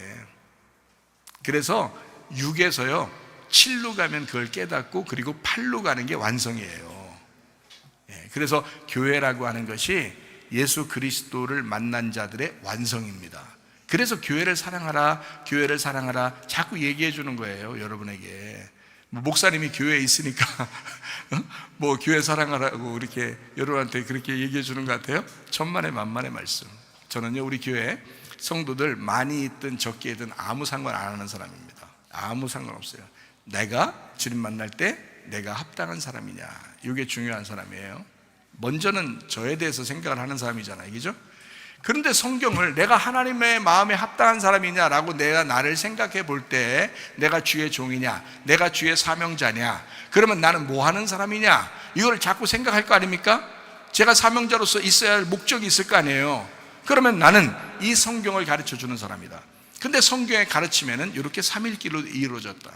그래서 6에서요 7로 가면 그걸 깨닫고 그리고 8로 가는 게 완성이에요. 그래서 교회라고 하는 것이 예수 그리스도를 만난 자들의 완성입니다. 그래서 교회를 사랑하라, 교회를 사랑하라 자꾸 얘기해 주는 거예요, 여러분에게. 목사님이 교회에 있으니까 뭐 교회 사랑하라고 이렇게 여러분한테 그렇게 얘기해 주는 것 같아요? 천만의 만만의 말씀. 저는요, 우리 교회 성도들 많이 있든 적게 있든 아무 상관 안 하는 사람입니다. 아무 상관없어요. 내가 주님 만날 때 내가 합당한 사람이냐, 이게 중요한 사람이에요. 먼저는 저에 대해서 생각을 하는 사람이잖아요, 그죠? 그런데 성경을 내가 하나님의 마음에 합당한 사람이냐라고 내가 나를 생각해 볼 때 내가 주의 종이냐, 내가 주의 사명자냐, 그러면 나는 뭐 하는 사람이냐, 이걸 자꾸 생각할 거 아닙니까? 제가 사명자로서 있어야 할 목적이 있을 거 아니에요. 그러면 나는 이 성경을 가르쳐 주는 사람이다. 근데 성경의 가르침에는 이렇게 삼일기로 이루어졌다.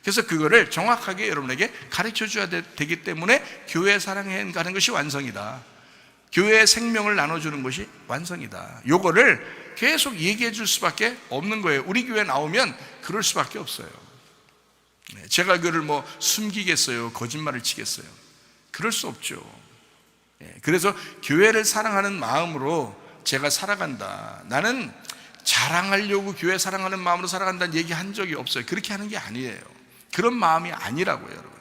그래서 그거를 정확하게 여러분에게 가르쳐 줘야 되기 때문에 교회 사랑해 가는 것이 완성이다. 교회의 생명을 나눠주는 것이 완성이다. 요거를 계속 얘기해 줄 수밖에 없는 거예요. 우리 교회 나오면 그럴 수밖에 없어요. 제가 그를 뭐 숨기겠어요? 거짓말을 치겠어요? 그럴 수 없죠. 그래서 교회를 사랑하는 마음으로 제가 살아간다. 나는 자랑하려고 교회 사랑하는 마음으로 살아간다는 얘기 한 적이 없어요. 그렇게 하는 게 아니에요. 그런 마음이 아니라고요, 여러분.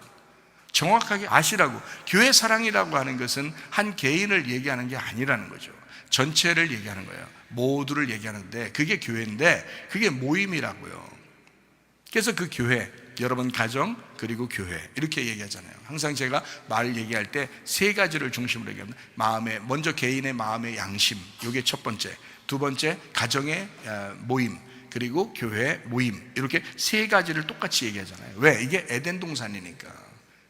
정확하게 아시라고. 교회 사랑이라고 하는 것은 한 개인을 얘기하는 게 아니라는 거죠. 전체를 얘기하는 거예요. 모두를 얘기하는데 그게 교회인데 그게 모임이라고요. 그래서 그 교회, 여러분 가정 그리고 교회 이렇게 얘기하잖아요. 항상 제가 말을 얘기할 때 세 가지를 중심으로 얘기합니다. 마음의, 먼저 개인의 마음의 양심, 이게 첫 번째. 두 번째 가정의 모임, 그리고 교회 모임, 이렇게 세 가지를 똑같이 얘기하잖아요. 왜? 이게 에덴 동산이니까.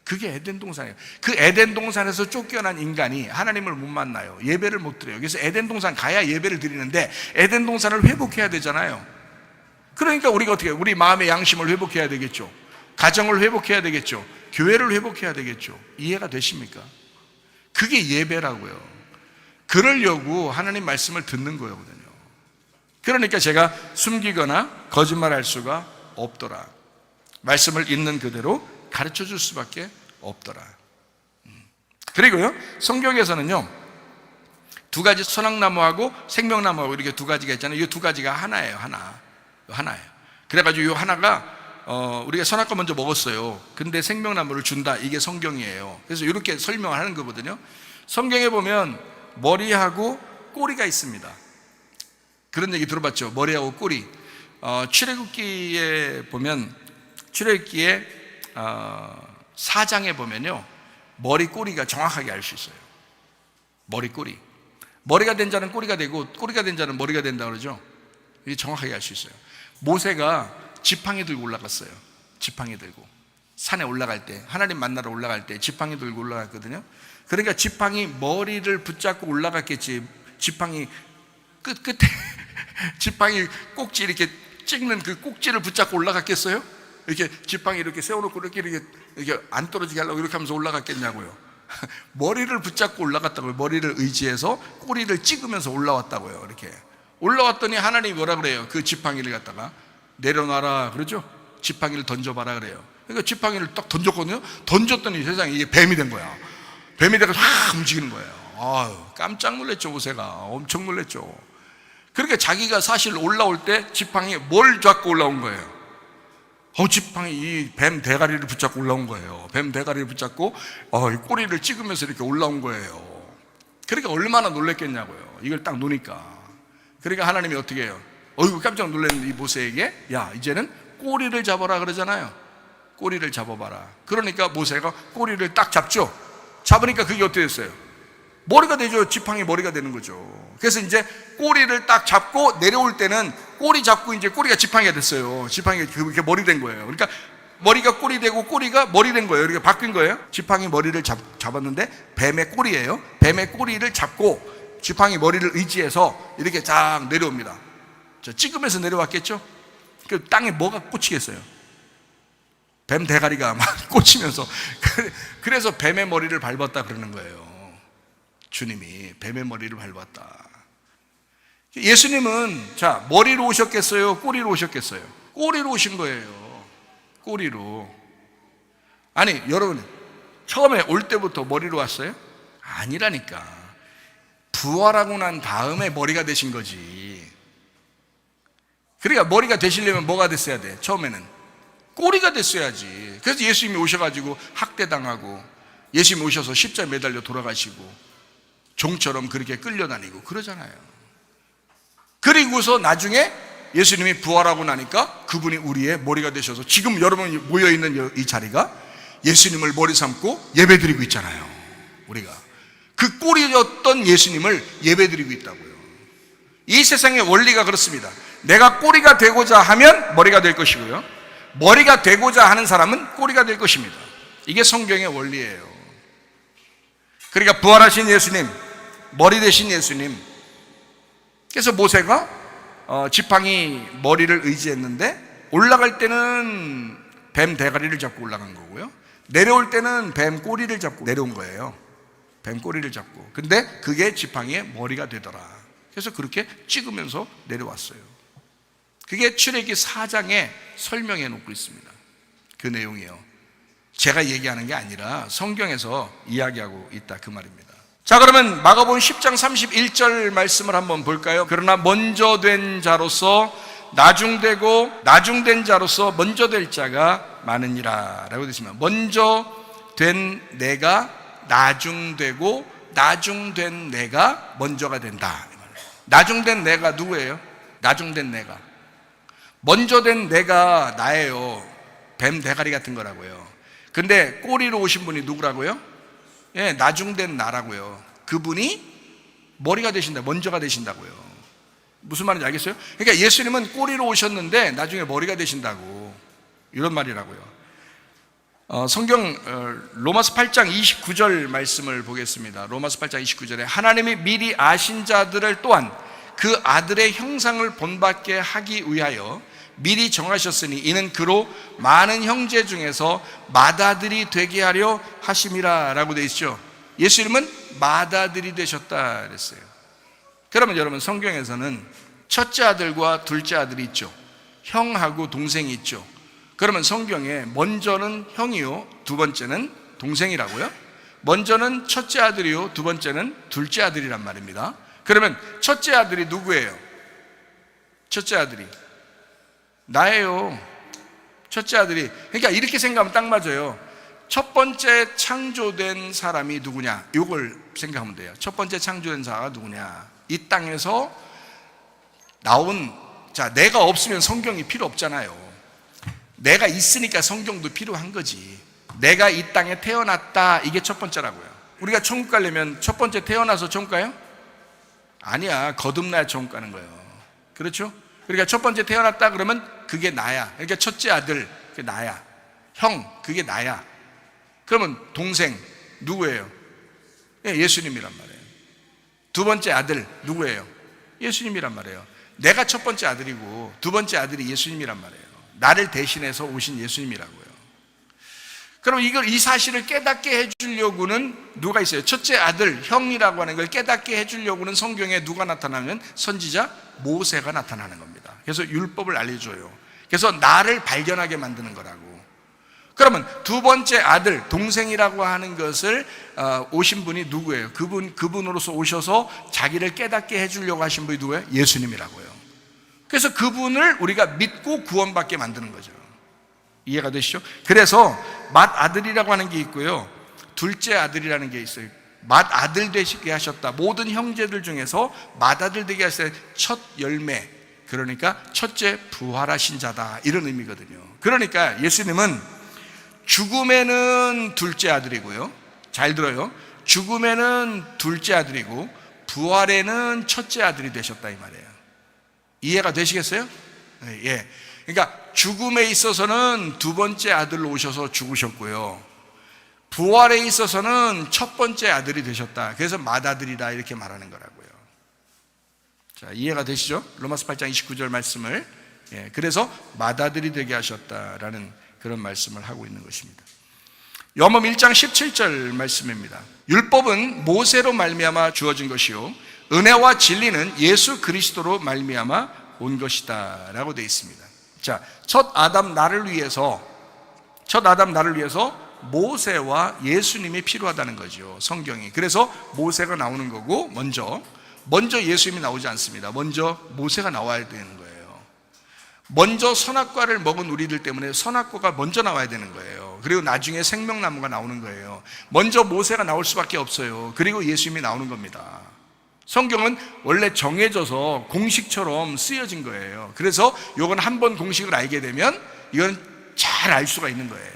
그게 에덴 동산이에요. 그 에덴 동산에서 쫓겨난 인간이 하나님을 못 만나요. 예배를 못 드려요. 그래서 에덴 동산 가야 예배를 드리는데 에덴 동산을 회복해야 되잖아요. 그러니까 우리가 어떻게 해요? 우리 마음의 양심을 회복해야 되겠죠. 가정을 회복해야 되겠죠. 교회를 회복해야 되겠죠. 이해가 되십니까? 그게 예배라고요. 그러려고 하나님 말씀을 듣는 거거든요. 그러니까 제가 숨기거나 거짓말할 수가 없더라. 말씀을 있는 그대로 가르쳐 줄 수밖에 없더라. 그리고요, 성경에서는요, 두 가지, 선악나무하고 생명나무하고 이렇게 두 가지가 있잖아요. 이 두 가지가 하나예요. 하나예요. 그래가지고 이 하나가 우리가 선악과 먼저 먹었어요. 근데 생명나무를 준다. 이게 성경이에요. 그래서 이렇게 설명을 하는 거거든요. 성경에 보면 머리하고 꼬리가 있습니다. 그런 얘기 들어봤죠? 머리하고 꼬리. 출애굽기에 보면, 출애굽기에 4장에 보면요, 머리 꼬리가 정확하게 알 수 있어요. 머리 꼬리. 머리가 된 자는 꼬리가 되고 꼬리가 된 자는 머리가 된다 그러죠. 이게 정확하게 알 수 있어요. 모세가 지팡이 들고 올라갔어요. 지팡이 들고 산에 올라갈 때, 하나님 만나러 올라갈 때 지팡이 들고 올라갔거든요. 그러니까 지팡이 머리를 붙잡고 올라갔겠지. 지팡이 끝에 지팡이 꼭지 이렇게 찍는 그 꼭지를 붙잡고 올라갔겠어요? 이렇게 지팡이 이렇게 세워놓고 이렇게 안 떨어지게 하려고 이렇게 하면서 올라갔겠냐고요. 머리를 붙잡고 올라갔다고요. 머리를 의지해서 꼬리를 찍으면서 올라왔다고요. 이렇게 올라왔더니 하나님이 뭐라 그래요? 그 지팡이를 갖다가 내려놔라 그러죠. 지팡이를 던져봐라 그래요. 그러니까 지팡이를 딱 던졌거든요. 던졌더니 세상에 이게 뱀이 된 거야. 뱀이 돼서 확 움직이는 거예요. 아유, 깜짝 놀랐죠. 모세가 엄청 놀랐죠. 그러니까 자기가 사실 올라올 때 지팡이에 뭘 잡고 올라온 거예요? 지팡이 이 뱀 대가리를 붙잡고 올라온 거예요. 뱀 대가리를 붙잡고 이 꼬리를 찍으면서 이렇게 올라온 거예요. 그러니까 얼마나 놀랬겠냐고요. 이걸 딱 노니까. 그러니까 하나님이 어떻게 해요? 깜짝 놀랐는데 이 모세에게, 야, 이제는 꼬리를 잡아라 그러잖아요. 꼬리를 잡아봐라. 그러니까 모세가 꼬리를 딱 잡죠. 잡으니까 그게 어떻게 됐어요? 머리가 되죠. 지팡이 머리가 되는 거죠. 그래서 이제 꼬리를 딱 잡고 내려올 때는 꼬리 잡고 이제 꼬리가 지팡이가 됐어요. 지팡이가 그렇게 머리 된 거예요. 그러니까 머리가 꼬리 되고 꼬리가 머리 된 거예요. 이렇게 바뀐 거예요. 지팡이 머리를 잡았는데 뱀의 꼬리예요. 뱀의 꼬리를 잡고 지팡이 머리를 의지해서 이렇게 쫙 내려옵니다. 찍으면서 내려왔겠죠? 그 땅에 뭐가 꽂히겠어요? 뱀 대가리가 막 꽂히면서. 그래서 뱀의 머리를 밟았다 그러는 거예요. 주님이 뱀의 머리를 밟았다. 예수님은 머리로 오셨겠어요? 꼬리로 오셨겠어요? 꼬리로 오신 거예요. 꼬리로. 아니 여러분, 처음에 올 때부터 머리로 왔어요? 아니라니까. 부활하고 난 다음에 머리가 되신 거지. 그러니까 머리가 되시려면 뭐가 됐어야 돼? 처음에는 꼬리가 됐어야지. 그래서 예수님이 오셔가지고 학대당하고, 예수님이 오셔서 십자가에 매달려 돌아가시고 종처럼 그렇게 끌려다니고 그러잖아요. 그리고서 나중에 예수님이 부활하고 나니까 그분이 우리의 머리가 되셔서 지금 여러분이 모여있는 이 자리가 예수님을 머리 삼고 예배드리고 있잖아요. 우리가 그 꼬리였던 예수님을 예배드리고 있다고요. 이 세상의 원리가 그렇습니다. 내가 꼬리가 되고자 하면 머리가 될 것이고요, 머리가 되고자 하는 사람은 꼬리가 될 것입니다. 이게 성경의 원리예요. 그러니까 부활하신 예수님, 머리 되신 예수님. 그래서 모세가 지팡이 머리를 의지했는데 올라갈 때는 뱀 대가리를 잡고 올라간 거고요, 내려올 때는 뱀 꼬리를 잡고 내려온 거예요. 뱀 꼬리를 잡고. 근데 그게 지팡이의 머리가 되더라. 그래서 그렇게 찍으면서 내려왔어요. 그게 출애굽기 4장에 설명해 놓고 있습니다. 그 내용이요. 제가 얘기하는 게 아니라 성경에서 이야기하고 있다, 그 말입니다. 자, 그러면 마가복음 10장 31절 말씀을 한번 볼까요? 그러나 먼저 된 자로서 나중되고 나중된 자로서 먼저 될 자가 많으니라 라고 되어 있습니다. 먼저 된 내가 나중되고 나중된 내가 먼저가 된다. 나중된 내가 누구예요? 나중된 내가. 먼저 된 내가 나예요. 뱀 대가리 같은 거라고요. 근데 꼬리로 오신 분이 누구라고요? 예, 나중된 나라고요. 그분이 머리가 되신다, 먼저가 되신다고요. 무슨 말인지 알겠어요? 그러니까 예수님은 꼬리로 오셨는데 나중에 머리가 되신다고, 이런 말이라고요. 성경 로마서 8장 29절 말씀을 보겠습니다. 로마서 8장 29절에 하나님이 미리 아신 자들을 또한 그 아들의 형상을 본받게 하기 위하여 미리 정하셨으니 이는 그로 많은 형제 중에서 맏아들이 되게 하려 하심이라 라고 되어 있죠. 예수님은 맏아들이 되셨다 그랬어요. 그러면 여러분, 성경에서는 첫째 아들과 둘째 아들이 있죠. 형하고 동생이 있죠. 그러면 성경에 먼저는 형이요, 두 번째는 동생이라고요? 먼저는 첫째 아들이요, 두 번째는 둘째 아들이란 말입니다. 그러면 첫째 아들이 누구예요? 첫째 아들이 나예요. 첫째 아들이. 그러니까 이렇게 생각하면 딱 맞아요. 첫 번째 창조된 사람이 누구냐, 이걸 생각하면 돼요. 첫 번째 창조된 자가 누구냐, 이 땅에서 나온 자, 내가 없으면 성경이 필요 없잖아요. 내가 있으니까 성경도 필요한 거지. 내가 이 땅에 태어났다, 이게 첫 번째라고요. 우리가 천국 가려면 첫 번째 태어나서 천국 가요? 아니야, 거듭나야 천국 가는 거예요. 그렇죠? 그러니까 첫 번째 태어났다 그러면 그게 나야. 그러니까 첫째 아들, 그게 나야. 형, 그게 나야. 그러면 동생 누구예요? 예수님이란 말이에요. 두 번째 아들 누구예요? 예수님이란 말이에요. 내가 첫 번째 아들이고 두 번째 아들이 예수님이란 말이에요. 나를 대신해서 오신 예수님이라고요. 그럼 이 사실을 깨닫게 해주려고는 누가 있어요? 첫째 아들, 형이라고 하는 걸 깨닫게 해주려고는 성경에 누가 나타나면 선지자 모세가 나타나는 겁니다. 그래서 율법을 알려줘요. 그래서 나를 발견하게 만드는 거라고. 그러면 두 번째 아들, 동생이라고 하는 것을 오신 분이 누구예요? 그분으로서 오셔서 자기를 깨닫게 해주려고 하신 분이 누구예요? 예수님이라고요. 그래서 그분을 우리가 믿고 구원받게 만드는 거죠. 이해가 되시죠? 그래서 맏아들이라고 하는 게 있고요, 둘째 아들이라는 게 있어요. 맏아들 되시게 하셨다. 모든 형제들 중에서 맏아들 되게 하셨다. 첫 열매, 그러니까 첫째 부활하신 자다, 이런 의미거든요. 그러니까 예수님은 죽음에는 둘째 아들이고요, 잘 들어요, 죽음에는 둘째 아들이고 부활에는 첫째 아들이 되셨다, 이 말이에요. 이해가 되시겠어요? 예. 그러니까 죽음에 있어서는 두 번째 아들로 오셔서 죽으셨고요, 부활에 있어서는 첫 번째 아들이 되셨다. 그래서 맏아들이다, 이렇게 말하는 거라고요. 자, 이해가 되시죠? 로마서 8장 29절 말씀을. 예, 그래서 맏아들이 되게 하셨다라는 그런 말씀을 하고 있는 것입니다. 요한복음 1장 17절 말씀입니다. 율법은 모세로 말미암아 주어진 것이요 은혜와 진리는 예수 그리스도로 말미암아 온 것이다 라고 되어 있습니다. 자, 첫 아담 나를 위해서 모세와 예수님이 필요하다는 거죠, 성경이. 그래서 모세가 나오는 거고, 먼저 예수님이 나오지 않습니다. 먼저 모세가 나와야 되는 거예요. 먼저 선악과를 먹은 우리들 때문에 선악과가 먼저 나와야 되는 거예요. 그리고 나중에 생명나무가 나오는 거예요. 먼저 모세가 나올 수밖에 없어요. 그리고 예수님이 나오는 겁니다. 성경은 원래 정해져서 공식처럼 쓰여진 거예요. 그래서 이건 한 번 공식을 알게 되면 이건 잘 알 수가 있는 거예요.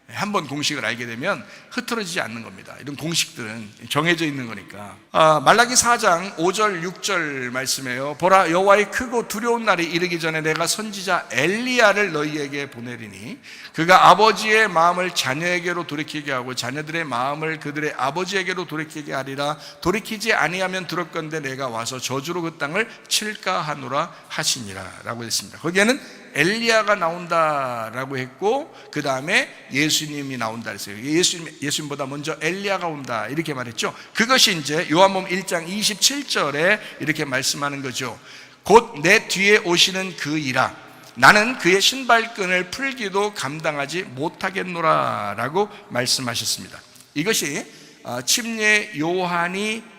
한 번 공식을 알게 되면 흐트러지지 않는 겁니다. 이런 공식들은 정해져 있는 거니까. 말라기 4장 5절 6절 말씀이에요. 보라, 여호와의 크고 두려운 날이 이르기 전에 내가 선지자 엘리야를 너희에게 보내리니 그가 아버지의 마음을 자녀에게로 돌이키게 하고 자녀들의 마음을 그들의 아버지에게로 돌이키게 하리라. 돌이키지 아니하면 들었건대 내가 와서 저주로 그 땅을 칠까 하노라 하시니라 라고 했습니다. 거기에는 엘리야가 나온다라고 했고, 그 다음에 예수님이 나온다 했어요. 예수님보다 먼저 엘리야가 온다 이렇게 말했죠. 그것이 이제 요한복음 1장 27절에 이렇게 말씀하는 거죠. 곧 내 뒤에 오시는 그이라 나는 그의 신발끈을 풀기도 감당하지 못하겠노라 라고 말씀하셨습니다. 이것이 침례 요한이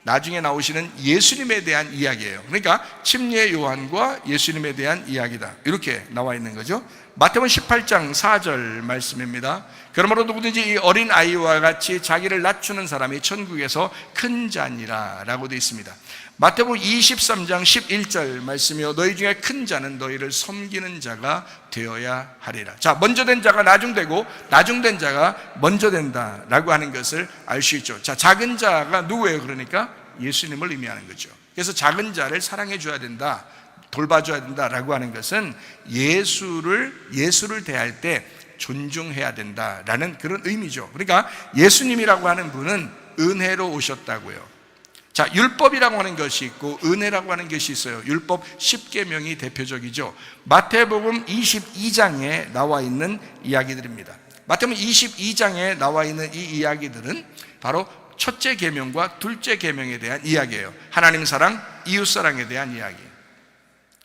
나중에 나오시는 예수님에 대한 이야기예요. 그러니까 침례 요한과 예수님에 대한 이야기다, 이렇게 나와 있는 거죠. 마태복음 18장 4절 말씀입니다. 그러므로 누구든지 이 어린 아이와 같이 자기를 낮추는 사람이 천국에서 큰 자니라 라고 되어 있습니다. 마태복음 23장 11절 말씀이요, 너희 중에 큰 자는 너희를 섬기는 자가 되어야 하리라. 자, 먼저 된 자가 나중되고 나중된 자가 먼저 된다라고 하는 것을 알 수 있죠. 자, 작은 자가 누구예요? 그러니까 예수님을 의미하는 거죠. 그래서 작은 자를 사랑해 줘야 된다, 돌봐줘야 된다라고 하는 것은 예수를 대할 때 존중해야 된다라는 그런 의미죠. 그러니까 예수님이라고 하는 분은 은혜로 오셨다고요. 자, 율법이라고 하는 것이 있고 은혜라고 하는 것이 있어요. 율법 10계명이 대표적이죠. 마태복음 22장에 나와 있는 이야기들입니다. 마태복음 22장에 나와 있는 이 이야기들은 바로 첫째 계명과 둘째 계명에 대한 이야기예요. 하나님 사랑, 이웃 사랑에 대한 이야기.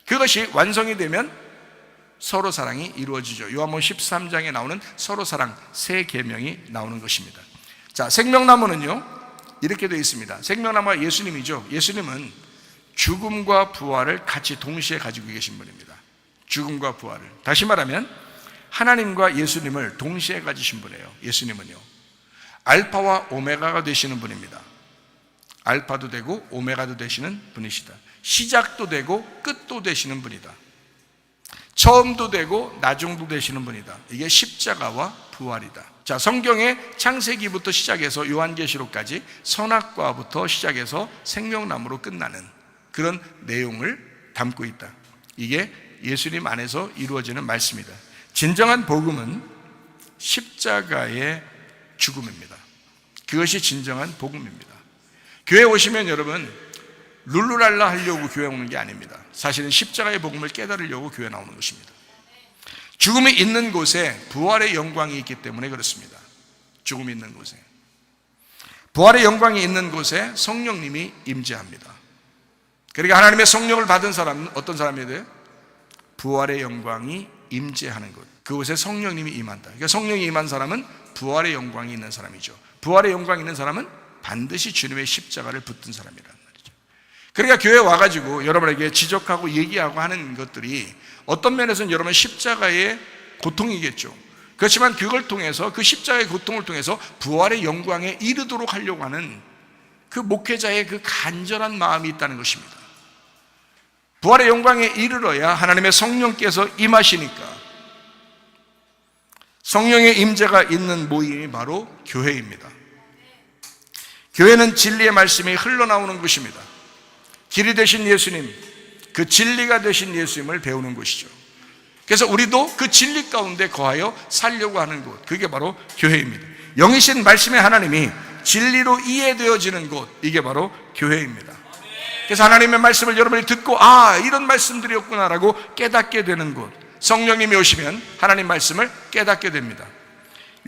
그것이 완성이 되면 서로 사랑이 이루어지죠. 요한복음 13장에 나오는 서로 사랑 세 계명이 나오는 것입니다. 자, 생명나무는요 이렇게 되어 있습니다. 생명나무가 예수님이죠. 예수님은 죽음과 부활을 같이 동시에 가지고 계신 분입니다. 죽음과 부활을, 다시 말하면 하나님과 예수님을 동시에 가지신 분이에요. 예수님은요 알파와 오메가가 되시는 분입니다. 알파도 되고 오메가도 되시는 분이시다. 시작도 되고 끝도 되시는 분이다. 처음도 되고 나중도 되시는 분이다. 이게 십자가와 부활이다. 자, 성경의 창세기부터 시작해서 요한계시록까지 선악과부터 시작해서 생명나무로 끝나는 그런 내용을 담고 있다. 이게 예수님 안에서 이루어지는 말씀이다. 진정한 복음은 십자가의 죽음입니다. 그것이 진정한 복음입니다. 교회 오시면 여러분 룰루랄라 하려고 교회 오는 게 아닙니다. 사실은 십자가의 복음을 깨달으려고 교회 나오는 것입니다. 죽음이 있는 곳에 부활의 영광이 있기 때문에 그렇습니다. 죽음이 있는 곳에, 부활의 영광이 있는 곳에 성령님이 임재합니다. 그러니까 하나님의 성령을 받은 사람은 어떤 사람이 돼요? 부활의 영광이 임재하는 곳, 그곳에 성령님이 임한다. 그러니까 성령이 임한 사람은 부활의 영광이 있는 사람이죠. 부활의 영광이 있는 사람은 반드시 주님의 십자가를 붙든 사람이란 말이죠. 그러니까 교회에 와가지고 여러분에게 지적하고 얘기하고 하는 것들이 어떤 면에서는 여러분 십자가의 고통이겠죠. 그렇지만 그걸 통해서, 그 십자가의 고통을 통해서 부활의 영광에 이르도록 하려고 하는 그 목회자의 그 간절한 마음이 있다는 것입니다. 부활의 영광에 이르러야 하나님의 성령께서 임하시니까 성령의 임재가 있는 모임이 바로 교회입니다. 교회는 진리의 말씀이 흘러나오는 곳입니다. 길이 되신 예수님, 그 진리가 되신 예수님을 배우는 곳이죠. 그래서 우리도 그 진리 가운데 거하여 살려고 하는 곳, 그게 바로 교회입니다. 영이신 말씀의 하나님이 진리로 이해되어지는 곳, 이게 바로 교회입니다. 그래서 하나님의 말씀을 여러분이 듣고 이런 말씀들이었구나라고 깨닫게 되는 곳, 성령님이 오시면 하나님 말씀을 깨닫게 됩니다.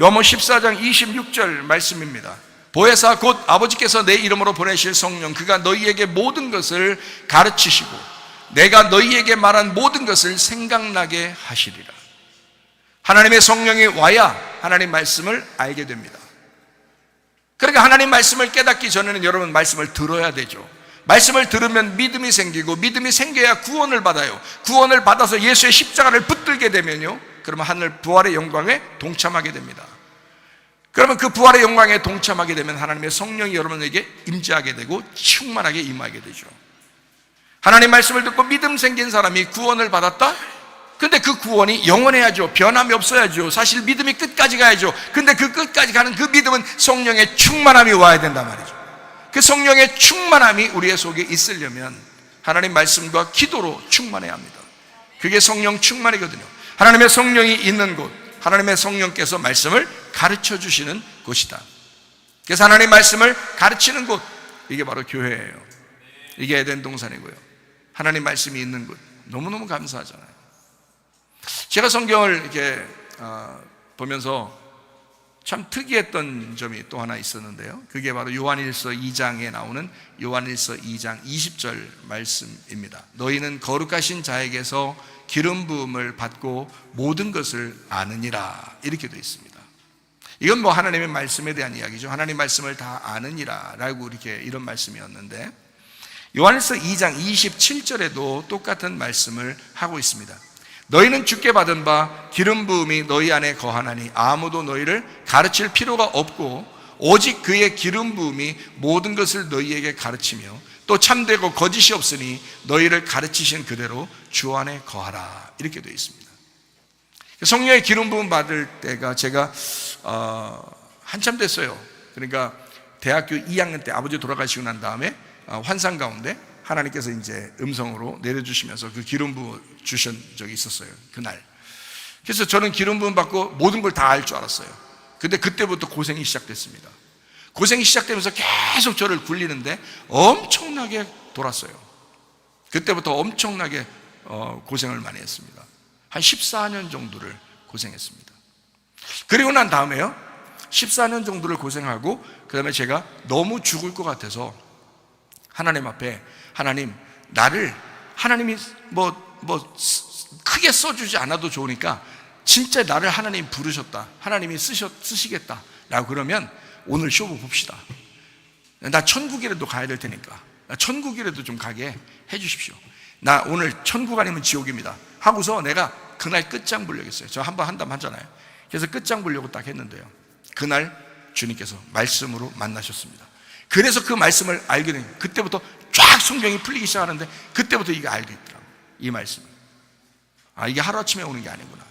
요한복음 14장 26절 말씀입니다. 보혜사 곧 아버지께서 내 이름으로 보내실 성령, 그가 너희에게 모든 것을 가르치시고 내가 너희에게 말한 모든 것을 생각나게 하시리라. 하나님의 성령이 와야 하나님 말씀을 알게 됩니다. 그러니까 하나님 말씀을 깨닫기 전에는 여러분 말씀을 들어야 되죠. 말씀을 들으면 믿음이 생기고, 믿음이 생겨야 구원을 받아요. 구원을 받아서 예수의 십자가를 붙들게 되면요, 그러면 하늘 부활의 영광에 동참하게 됩니다. 그러면 그 부활의 영광에 동참하게 되면 하나님의 성령이 여러분에게 임재하게 되고 충만하게 임하게 되죠. 하나님 말씀을 듣고 믿음 생긴 사람이 구원을 받았다? 근데 그 구원이 영원해야죠. 변함이 없어야죠. 사실 믿음이 끝까지 가야죠. 근데 그 끝까지 가는 그 믿음은 성령의 충만함이 와야 된단 말이죠. 그 성령의 충만함이 우리의 속에 있으려면 하나님 말씀과 기도로 충만해야 합니다. 그게 성령 충만이거든요. 하나님의 성령이 있는 곳, 하나님의 성령께서 말씀을 가르쳐 주시는 곳이다. 그래서 하나님 말씀을 가르치는 곳, 이게 바로 교회예요. 이게 에덴 동산이고요. 하나님 말씀이 있는 곳, 너무너무 감사하잖아요. 제가 성경을 이렇게 보면서 참 특이했던 점이 또 하나 있었는데요, 그게 바로 요한일서 2장에 나오는 요한일서 2장 20절 말씀입니다. 너희는 거룩하신 자에게서 기름 부음을 받고 모든 것을 아느니라, 이렇게 되어 있습니다. 이건 뭐 하나님의 말씀에 대한 이야기죠. 하나님 말씀을 다 아느니라 라고 이런 말씀이었는데, 요한일서 2장 27절에도 똑같은 말씀을 하고 있습니다. 너희는 주께 받은 바 기름 부음이 너희 안에 거하나니 아무도 너희를 가르칠 필요가 없고 오직 그의 기름 부음이 모든 것을 너희에게 가르치며 또 참되고 거짓이 없으니 너희를 가르치신 그대로 주 안에 거하라, 이렇게 되어 있습니다. 성령의 기름 부음 받을 때가 제가 한참 됐어요. 그러니까 대학교 2학년 때 아버지 돌아가시고 난 다음에 환상 가운데 하나님께서 이제 음성으로 내려주시면서 그 기름 부음 주신 적이 있었어요, 그날. 그래서 저는 기름 부음 받고 모든 걸 다 알 줄 알았어요. 근데 그때부터 고생이 시작됐습니다. 고생이 시작되면서 계속 저를 굴리는데 엄청나게 돌았어요. 그때부터 엄청나게 고생을 많이 했습니다. 한 14년 정도를 고생했습니다. 그리고 난 다음에요, 14년 정도를 고생하고 그 다음에 제가 너무 죽을 것 같아서 하나님 앞에, 하나님, 나를 하나님이 크게 써주지 않아도 좋으니까 진짜 나를 하나님 부르셨다, 하나님이 쓰시겠다 라고 그러면 오늘 쇼부 봅시다. 나 천국이라도 가야 될 테니까 나 천국이라도 좀 가게 해주십시오. 나 오늘 천국 아니면 지옥입니다 하고서 내가 그날 끝장 보려겠어요. 저 한번 한다면 하잖아요. 그래서 끝장 보려고 딱 했는데요, 그날 주님께서 말씀으로 만나셨습니다. 그래서 그 말씀을 알게 된, 그때부터 쫙 성경이 풀리기 시작하는데 그때부터 이게 알게 있더라고요, 이 말씀을. 이게 하루아침에 오는 게 아니구나.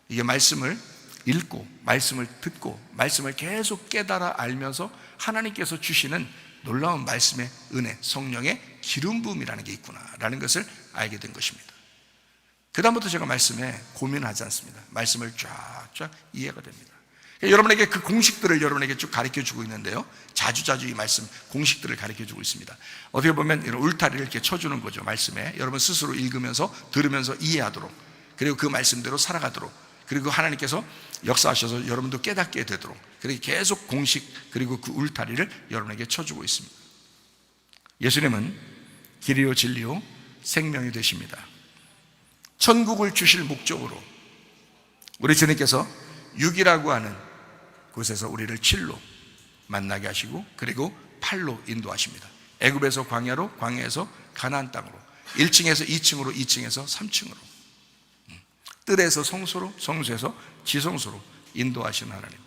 이게 말씀을 읽고 말씀을 듣고 말씀을 계속 깨달아 알면서 하나님께서 주시는 놀라운 말씀의 은혜, 성령의 기름 부음이라는 게 있구나 라는 것을 알게 된 것입니다. 그 다음부터 제가 말씀에 고민하지 않습니다. 말씀을 쫙쫙 이해가 됩니다. 여러분에게 그 공식들을 여러분에게 쭉 가르쳐 주고 있는데요, 자주 이 말씀 공식들을 가르쳐 주고 있습니다. 어떻게 보면 이런 울타리를 이렇게 쳐주는 거죠. 말씀에 여러분 스스로 읽으면서 들으면서 이해하도록, 그리고 그 말씀대로 살아가도록, 그리고 하나님께서 역사하셔서 여러분도 깨닫게 되도록, 그렇게 계속 공식 그리고 그 울타리를 여러분에게 쳐주고 있습니다. 예수님은 길이요 진리요 생명이 되십니다. 천국을 주실 목적으로 우리 주님께서 6이라고 하는 곳에서 우리를 7로 만나게 하시고, 그리고 8로 인도하십니다. 애굽에서 광야로, 광야에서 가나안 땅으로, 1층에서 2층으로, 2층에서 3층으로, 뜰에서 성소로, 성소에서 지성소로 인도하시는 하나님.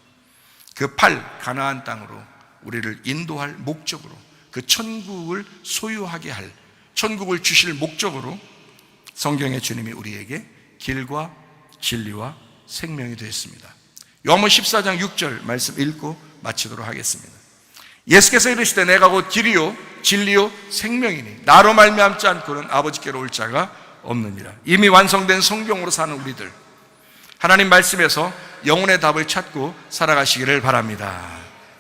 그 8, 가나안 땅으로 우리를 인도할 목적으로, 그 천국을 소유하게 할, 천국을 주실 목적으로 성경의 주님이 우리에게 길과 진리와 생명이 되었습니다. 요한복음 14장 6절 말씀 읽고 마치도록 하겠습니다. 예수께서 이르시되 내가 곧 길이요 진리요 생명이니 나로 말미암지 않고는 아버지께로 올 자가 없느니라. 이미 완성된 성경으로 사는 우리들, 하나님 말씀에서 영혼의 답을 찾고 살아가시기를 바랍니다.